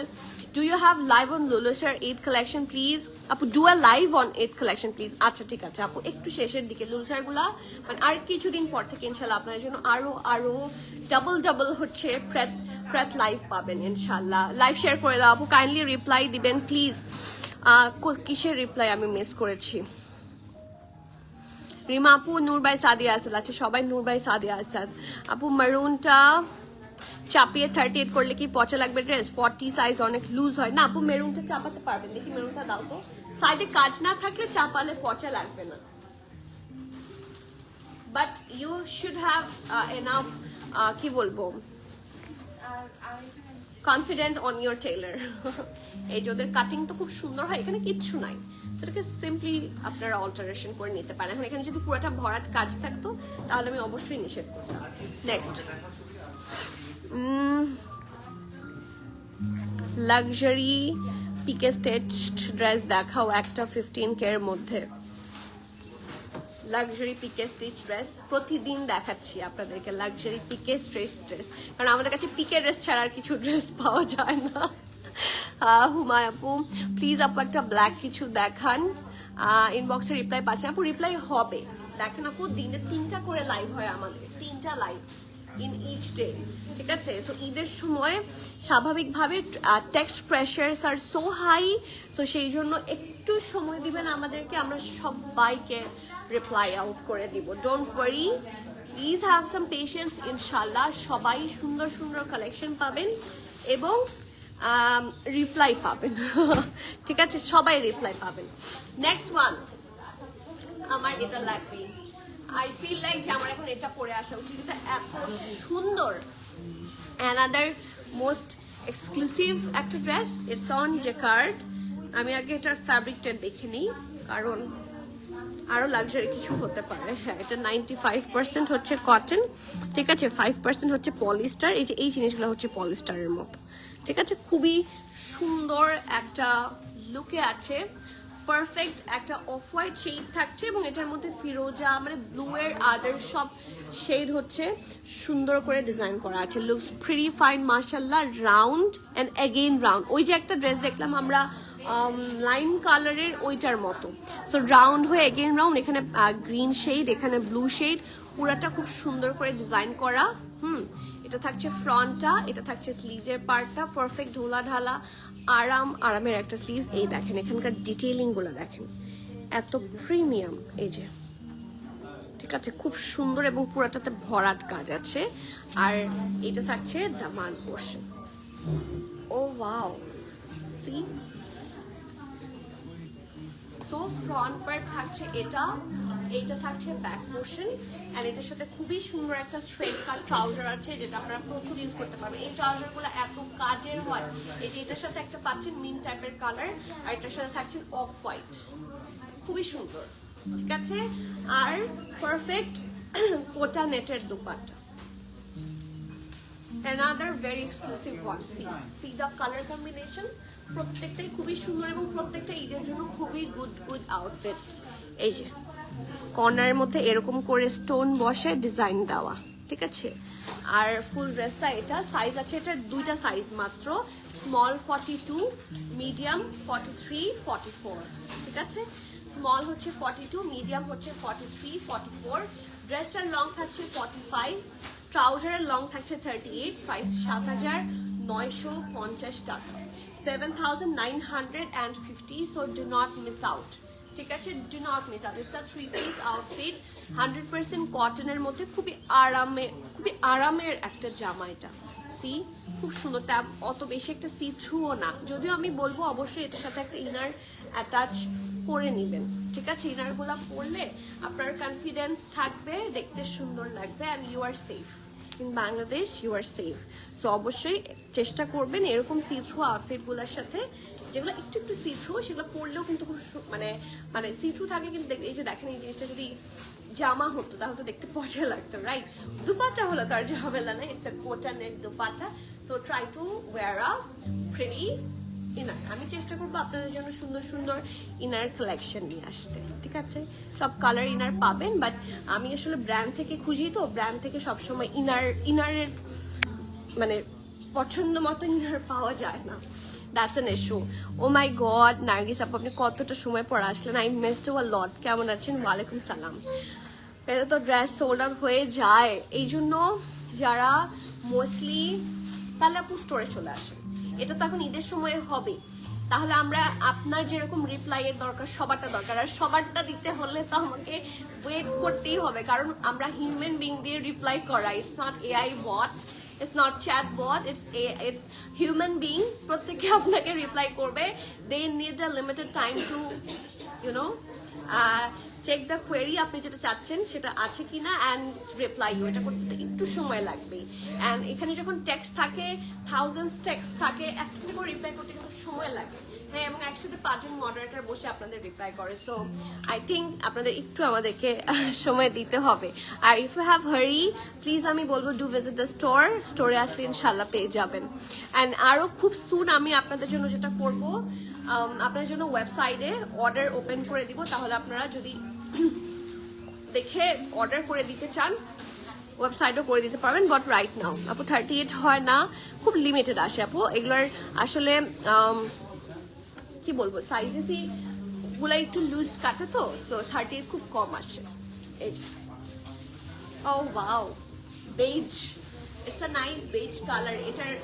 Do you have live on Lulusar Eid collection, please? Apu, do a live on Eid collection, please. আচ্ছা ঠিক আছে আপু, একটু শেষের দিকে লুলসার গুলা, মানে আর কিছুদিন পর থেকে ইনশাল্লাহ আপনার জন্য আরো ডাবল হচ্ছে প্রেট লাইভ পাবেন ইনশাল্লাহ। লাইভ শেয়ার করে দাও আপু, কাইন্ডলি রিপ্লাই দিবেন প্লিজ। কিসের রিপ্লাই আমি মিস করেছি? রিমা আপু, নূর ভাই সাদিয়া আসাদ। আচ্ছা সবাই নূর ভাই সাদিয়া আসাদ। আপু মারুনটা চাপিয়ে 38 করলে কি পচা লাগবে ড্রেস? 40 সাইজ অনেক লুজ হয় না আপু। মেরুনটা চাপাতে পারবেন, দেখি মেরুনটা দাও তো। সাইডে কাজ না থাকলে চাপালে পচা লাগবে না, but you should have enough কি বলবো কনফিডেন্ট অন ইউর টেইলার। এই যে ওদের কাটিং তো খুব সুন্দর হয়, এখানে কিচ্ছু নাই, সেটাকে সিম্পলি আপনারা অল্টারেশন করে নিতে পারেন। এখন এখানে যদি পুরোটা ভরাট কাজ থাকতো তাহলে আমি অবশ্যই নিষেধ করতাম। নেক্সট লাক্সারি পিকে স্টেচড ড্রেস দেখাও একটা 15K এর মধ্যে। লাক্সারি পিকে স্টিচ ড্রেস প্রতিদিন দেখাচ্ছি আপনাদেরকে, লাক্সারি পিকে স্ট্রেচ ড্রেস, কারণ আমাদের কাছে পিকে ড্রেস ছাড়া আর কিছু ড্রেস পাওয়া যায় না। হুমায় আপু প্লিজ আপু একটা ব্ল্যাক কিছু দেখান, ইনবক্সে রিপ্লাই পাচ্ছি আপু, রিপ্লাই হবে। দেখেন আপু দিনে 3টা করে লাইভ হয় আমাদের, 3টা লাইভ ইন ইচ ডে, ঠিক আছে? সো ঈদের সময় স্বাভাবিকভাবে টেক্সট প্রেশারস আর সো হাই, সো সেই জন্য একটু সময় দিবেন আমাদেরকে, আমরা সবাইকে রিপ্লাই আউট করে দিব। Don't worry, please have some patience, ইনশাল্লাহ সবাই সুন্দর সুন্দর কালেকশন পাবেন এবং রিপ্লাই পাবেন। ঠিক আছে, সবাই রিপ্লাই পাবেন। নেক্সট ওয়ান, আমার এটা লাগবে, আই ফিল লাইক যে আমার এখন এটা পরে আসা উচিত, এটা এত সুন্দর। অ্যানাদার মোস্ট এক্সক্লুসিভ একটা ড্রেস, ইটস অন জেকার্ড। আমি আগে এটার ফ্যাব্রিকটা দেখে নিই, কারণ আরো লাক্সারি কিছু হতে পারে। হ্যাঁ, এটা 95% হচ্ছে কটন, ঠিক আছে, 5% হচ্ছে পলিস্টার। এই যে এই জিনিসগুলো হচ্ছে পলিস্টারের মতো, ঠিক আছে, খুবই সুন্দর একটা লুকে আছে। পারফেক্ট একটা অফ হোয়াইট শেড থাকছে এবং এটার মধ্যে ফিরোজা মানে ব্লু এর আদার সব শেড হচ্ছে সুন্দর করে ডিজাইন করা আছে। লুকস প্রিটি ফাইন মাশাআল্লাহ, রাউন্ড এন্ড এগেইন রাউন্ড। ওই যে একটা ড্রেস দেখলাম আমরা লাইম কালারের, ওইটার মতো। সো রাউন্ড হয়ে এগেইন রাউন্ড, এখানে গ্রিন শেড, এখানে ব্লু শেড, পুরাটা খুব সুন্দর করে ডিজাইন করা। এটা থাকছে ফ্রন্টটা, এটা থাকছে স্লিভের পার্টটা, পারফেক্ট ঢোলা ঢালা আরামের একটা স্লিভস। এই দেখেন এখানকার ডিটেইলিং গুলো দেখেন, এত প্রিমিয়াম। এই যে, ঠিক আছে, খুব সুন্দর এবং পুরাটাতে ভরাট কাজ আছে। আর এটা থাকছে দামান পোর্শন। Oh wow, see, so front part থাকছে এটা, এইটা থাকছে ব্যাক পোর্শন, এন্ড এটার সাথে খুবই সুন্দর একটা স্ট্রেট কাট ট্রাউজার আছে, যেটা আপনারা প্রচুর ইউজ করতে পারবেন। এই ট্রাউজার গুলো এত কাজের হয়। এই যে এটার সাথে একটা পাচ্ছেন মিন টাইপের কালার, আর এটার সাথে থাকছেন অফ হোয়াইট, খুবই সুন্দর, ঠিক আছে। আর পারফেক্ট কোটা নেটের dupatta, another very exclusive one. See the color combination, প্রত্যেকটাই খুবই সুন্দর এবং প্রত্যেকটা ঈদের জন্য খুবই গুড আউটফিটস। এই যে কর্নারের মধ্যে এরকম করে স্টোন বসে ডিজাইন দেওয়া, ঠিক আছে। আর ফুল ড্রেসটা এটা, সাইজ আছে এটার দুইটা সাইজ মাত্র, স্মল 42, মিডিয়াম 43, 44, ঠিক আছে। স্মল হচ্ছে 42, মিডিয়াম হচ্ছে 43, 44। ড্রেসটার লং থাকছে 45, ট্রাউজারের লং থাকছে 38, প্রাইস 7,950 টাকা, 7,950। So do not miss out, ঠিক আছে, do not miss out. It's a 3-piece outfit, 100% কটনের মধ্যে, খুবই আরামের একটা জামা এটা। সি, খুব সুন্দর, ট্যাব অত বেশি একটা সি থ্রুও না, যদিও আমি বলবো অবশ্যই এটার সাথে একটা ইনার অ্যাটাচ করে নেবেন, ঠিক আছে। ইনারগুলো পরলে আপনার কনফিডেন্স থাকবে, দেখতে সুন্দর লাগবে, and you are safe in Bangladesh, you are safe. So অবশ্যই চেষ্টা করবেন এরকম সি থ্রু আউটফিটগুলোর সাথে, যেগুলো একটু একটু সি থ্রু, সেগুলো পরলেও কিন্তু খুব মানে সি থ্রু থাকে, কিন্তু এই যে দেখেন এই জিনিসটা যদি জামা হতো তাহলে তো দেখতে পচা লাগতো, রাইট? দুপাট্টা হলো তার ঝামেলা না, it's a Kota net dupatta. So try to wear a pretty inner. আমি চেষ্টা করবো আপনাদের জন্য সুন্দর সুন্দর ইনার কালেকশন নিয়ে আসতে, ঠিক আছে। সব কালার ইনার পাবেন, বাট আমি আসলে ব্র্যান্ড থেকে খুঁজি, তো ব্র্যান্ড থেকে সবসময় ইনারের মানে পছন্দ মতো ইনার পাওয়া যায় না, that's an issue. Oh my God, Nargis আপু আপনি কতটা সময় পর আসলেন, I missed you a lot. কেমন আছেন? ওয়ালাইকুম সালাম। এটা তো ড্রেস সোল্ড আউট হয়ে যায়, এই জন্য যারা মোস্টলি তাহলে আপু স্টোরে চলে আসেন। এটা তো এখন ঈদের সময় হবে, তাহলে আমরা আপনার যেরকম রিপ্লাই এর দরকার সবারটা দরকার, আর সবারটা দিতে হলে তো আমাকে ওয়েট করতেই হবে, কারণ আমরা হিউম্যান বিং দিয়ে রিপ্লাই করা, it's not AI bot, it's not chat bot, it's human being. প্রত্যেকে আপনাকে রিপ্লাই করবে, they need a limited time to you know check the query, আপনি যেটা চাচ্ছেন সেটা আছে কিনা, অ্যান্ড রিপ্লাই ইউ, এটা করতে একটু সময় লাগবে। অ্যান্ড এখানে যখন টেক্সট থাকে, থাউজেন্ডস টেক্সট থাকে, একটা করে রিপ্লাই করতে কিন্তু সময় লাগে। হ্যাঁ, এবং একসাথে 5 জন মডারেটর বসে আপনাদের রিপ্লাই করে। সো আই থিঙ্ক আপনাদের একটু আমাদেরকে সময় দিতে হবে। আর ইফ ইউ হ্যাভ হারি, প্লিজ আমি বলবো ডু ভিজিট দ্য স্টোরে আসলে ইনশাল্লাহ পেয়ে যাবেন। অ্যান্ড আরও খুব সুন আমি আপনাদের জন্য যেটা করব, আপনার জন্য ওয়েবসাইটে অর্ডার ওপেন করে দিব, তাহলে আপনারা যদি দেখে অর্ডার করে দিতে চান ওয়েবসাইটও করে দিতে পারবেন। বাট রাইট নাও আপু 38 হয় না, খুব লিমিটেড আসে আপু এগুলোর। আসলে কি বলবো, সাইজেসই গুলো একটু লুজ কাটে তো, সো 38 খুব কম আসে। এই oh wow, beige, it's a nice beige colour.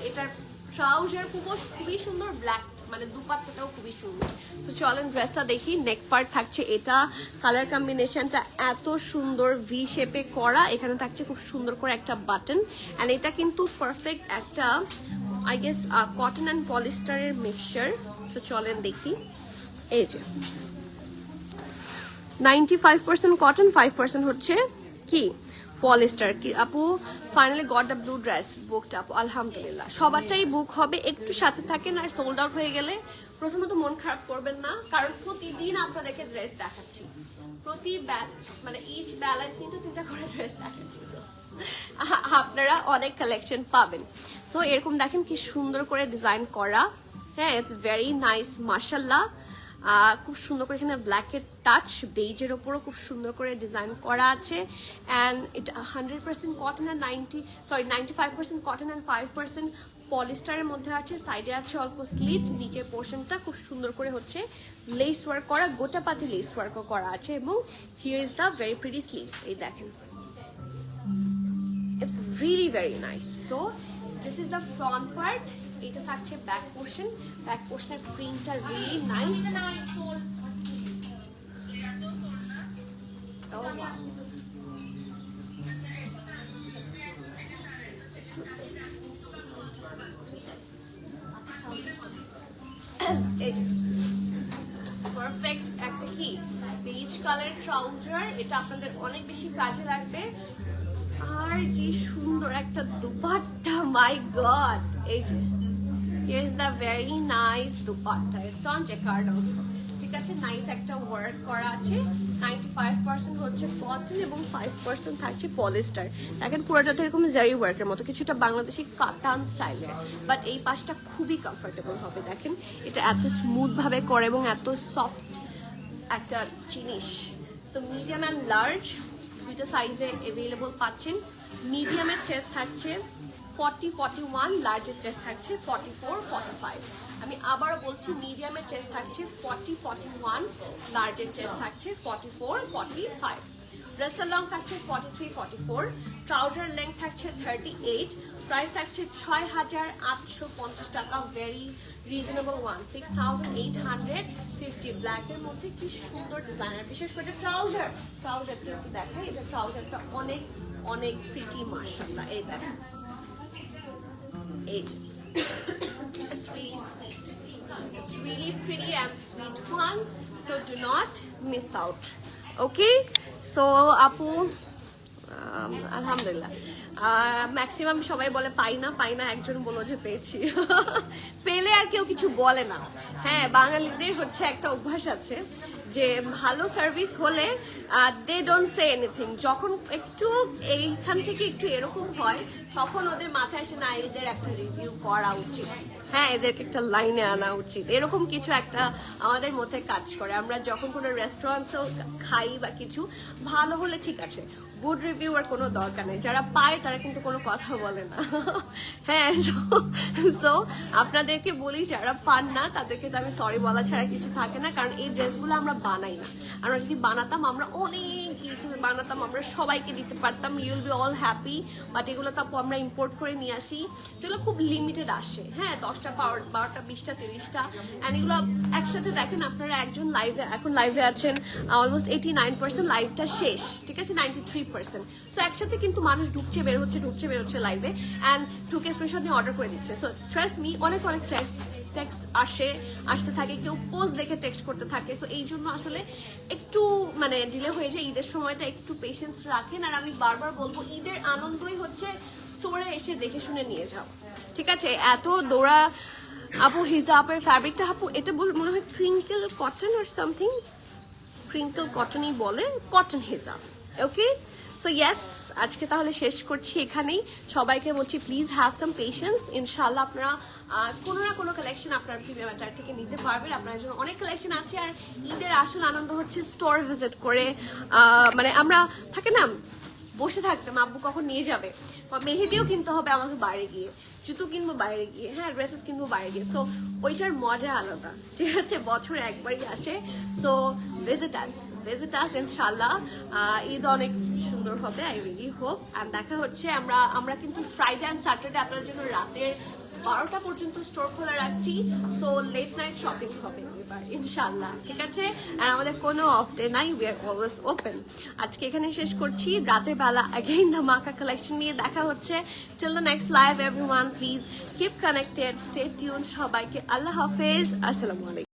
এটার ট্রাউজার খুবই সুন্দর, ব্ল্যাক মানে দুপাট্টাটাও খুবই সুন্দর। তো চলেন ড্রেসটা দেখি। নেক পার্ট থাকছে এটা, কালার কম্বিনেশনটা এত সুন্দর, ভি শেপে করা, এখানে থাকছে খুব সুন্দর করে একটা বাটন। অ্যান্ড এটা কিন্তু পারফেক্ট একটা আই গেস কটন অ্যান্ড পলিস্টারের মিক্সচার। তো চলেন দেখি। এই যে 95% কটন, 5% হচ্ছে কি পলিস্টার। কি আপু finally got the blue dress booked আপু, আলহামদুলিল্লাহ সবারটাই বুক হবে, একটু সাথে থাকেন। আর সোল্ড আউট হয়ে গেলে প্রথমত মন খারাপ করবেন না, কারণ প্রতিদিন আপনাদেরকে ড্রেস দেখাচ্ছি, মানে ইচ বেলায় 3টা করে ড্রেস দেখাচ্ছি, আপনারা অনেক কালেকশন পাবেন। সো এরকম দেখেন কি সুন্দর করে ডিজাইন করা। হ্যাঁ, ইটস ভেরি নাইস মাশাআল্লাহ। খুব সুন্দর করে এখানে ব্ল্যাকের টাচ, বেজের ওপরও খুব সুন্দর করে ডিজাইন করা আছে। অ্যান্ড এটা 100% কটন অ্যান্ড 95% কটন অ্যান্ড 5% পলিস্টারের মধ্যে আছে। সাইডে আছে অল্প স্লিট, নিচের পোর্শনটা খুব সুন্দর করে হচ্ছে লেস ওয়ার্ক করা, গোটাপাতি লেস ওয়ার্কও করা আছে। এবং here is the very pretty sleeves, এই দেখেন, it's really very nice. So this is the front part. এটা থাকছে ব্যাক পোর্শন, ব্যাক পোর্শনের প্রিন্টটা রিয়েলি নাইস। পারফেক্ট একটা কি বেজ কালার ট্রাউজার, এটা আপনাদের অনেক বেশি কাজে লাগবে। আর যে সুন্দর একটা দুপাট্টা, মাই গড। এই যে here's the very nice dupatta, it's on jacquard also, ঠিক আছে, নাইস একটা ওয়ার্ক করা আছে। 95% হচ্ছে কটন এবং 5% থাকছে পলিস্টার। দেখেন পুরোটাতে এরকম জারি ওয়ার্কের মতো, কিছুটা বাংলাদেশি কাতান স্টাইলের, বাট এই পাশটা খুবই কমফোর্টেবল হবে। দেখেন এটা এত স্মুথ ভাবে করে এবং এত সফট একটা জিনিস। তো মিডিয়াম অ্যান্ড লার্জ দুইটা সাইজে অ্যাভেলেবল পাচ্ছেন। মিডিয়ামের চেস্ট থাকছে 40-41, লার্জের চেস্ট থাকছে 44-45। আমি আবারও বলছি, মিডিয়ামের চেস্ট থাকছে 40-41, লার্জের চেস্ট থাকছে 44-45। ড্রেসটার লং থাকছে 43-44, ট্রাউজার লেন্থ থাকছে 38, প্রাইস থাকছে 6,850 টাকা, ভেরি রিজনেবল ওয়ান, 6,850। ব্ল্যাকের মধ্যে কি সুন্দর ডিজাইনার, বিশেষ করে ট্রাউজারটা দেখো, এটা ট্রাউজারটা অনেক অনেক প্রিটি মাশাআল্লাহ। এই দেখেন, it's really sweet, it's really pretty and sweet one, so do not miss out. Okay, so আপু আলহামদুলিল্লাহ ম্যাক্সিমাম সবাই বলে পাই না, একজন বলো যে পেয়েছি। পেলে আর কেউ কিছু বলে না। হ্যাঁ, বাঙালিদের হচ্ছে একটা অভ্যাস আছে যে ভালো সার্ভিস হলে দে ডোন্ট সে এনিথিং। যখন একটু এইখান থেকে একটু এরকম হয়, তখন ওদের মাথায় আসে না এদের একটা রিভিউ করা উচিত, হ্যাঁ এদেরকে একটা লাইনে আনা উচিত, এরকম কিছু একটা আমাদের মধ্যে কাজ করে। আমরা যখন কোনো রেস্টুরেন্টসেও খাই বা কিছু, ভালো হলে ঠিক আছে, গুড রিভিউ আর কোনো দরকার নেই। যারা পায় তারা কিন্তু কোনো কথা বলে না। হ্যাঁ, সো আপনাদেরকে বলি, যারা পান না তাদেরকে তো আমি সরি বলা ছাড়া কিছু থাকে না, কারণ এই ড্রেসগুলো আমরা বানাই না। আমরা যদি বানাতাম, আমরা অনেক পিসেস বানাতাম, আমরা সবাইকে দিতে পারতাম, you will be all happy. But এগুলো তো আপু আমরা ইম্পোর্ট করে নিয়ে আসি, যেগুলো খুব লিমিটেড আসে, হ্যাঁ 10টা 12টা 20টা 30টা। অ্যান্ড এগুলো একসাথে দেখেন আপনারা, একজন লাইভে এখন লাইভে আছেন অলমোস্ট 89% লাইভটা শেষ, ঠিক আছে 93%। সো একসাথে কিন্তু মানুষ ঢুকছে বের হচ্ছে লাইভে, অ্যান্ড টুকে স্ক্রিনশট নিয়ে অর্ডার করে দিচ্ছে। সো ট্রাস্ট মি, অনেক টেক্সট আসতে থাকে, কেউ পোস্ট দেখে টেক্সট করতে থাকে। সো এই জন্য আসলে একটু মানে ডিলে হয়ে যায়। ঈদের সময়টা একটু পেশেন্স রাখেন। আর আমি বারবার বলবো, ঈদের আনন্দই হচ্ছে স্টোরে এসে দেখে শুনে নিয়ে যাও, ঠিক আছে? এত দৌড়া আপু হিজাবের ফ্যাব্রিকটা আপু এটা মনে হয় ক্রিঙ্কেল কটন আর সামথিং, ক্রিঙ্কেল কটনই বলে, কটন হিজাব। ওকে, সো ইয়েস, আজকে তাহলে শেষ করছি এখানেই। সবাইকে বলছি প্লিজ হ্যাভ সাম পেশেন্স। ইনশাল্লাহ আপনারা কোনো না কোনো কালেকশন আপনার প্রিমিয়াম অ্যাটায়ার থেকে নিতে পারবেন। আপনার জন্য অনেক কালেকশন আছে। আর ঈদের আসল আনন্দ হচ্ছে স্টোর ভিজিট করে, মানে আমরা থাকে না বসে থাকতাম আব্বু কখন নিয়ে যাবে, বা মেহেদিও কিনতে হবে আমাকে বাইরে গিয়ে, জুতো কিনবো বাইরে গিয়ে, হ্যাঁ ড্রেসেস কিনবো বাইরে গিয়ে। তো ওইটার মজা আলাদা, ঠিক আছে? বছরে একবারই আসে। সো ভিজিট আস ইনশাল্লাহ। ঈদ অনেক সুন্দর হবে, আই রিয়েলি হোপ। আর দেখা হচ্ছে আমরা কিন্তু ফ্রাইডে অ্যান্ড স্যাটারডে আপনাদের জন্য রাতের 12টা পর্যন্ত স্টোর খোলা রাখছি। সো লেট নাইট শপিং হবে এবার ইনশাল্লাহ, ঠিক আছে? আর আমাদের কোনো অফ ডে নাই, উই আর অলওয়েজ ওপেন। আজকে এখানে শেষ করছি, রাতের বেলা অ্যাগেইন ধামাকা কালেকশন নিয়ে দেখা হচ্ছে। Till the next live everyone, please keep connected, stay tune. সবাইকে আল্লাহ হাফেজ, আসসালামু আলাইকুম।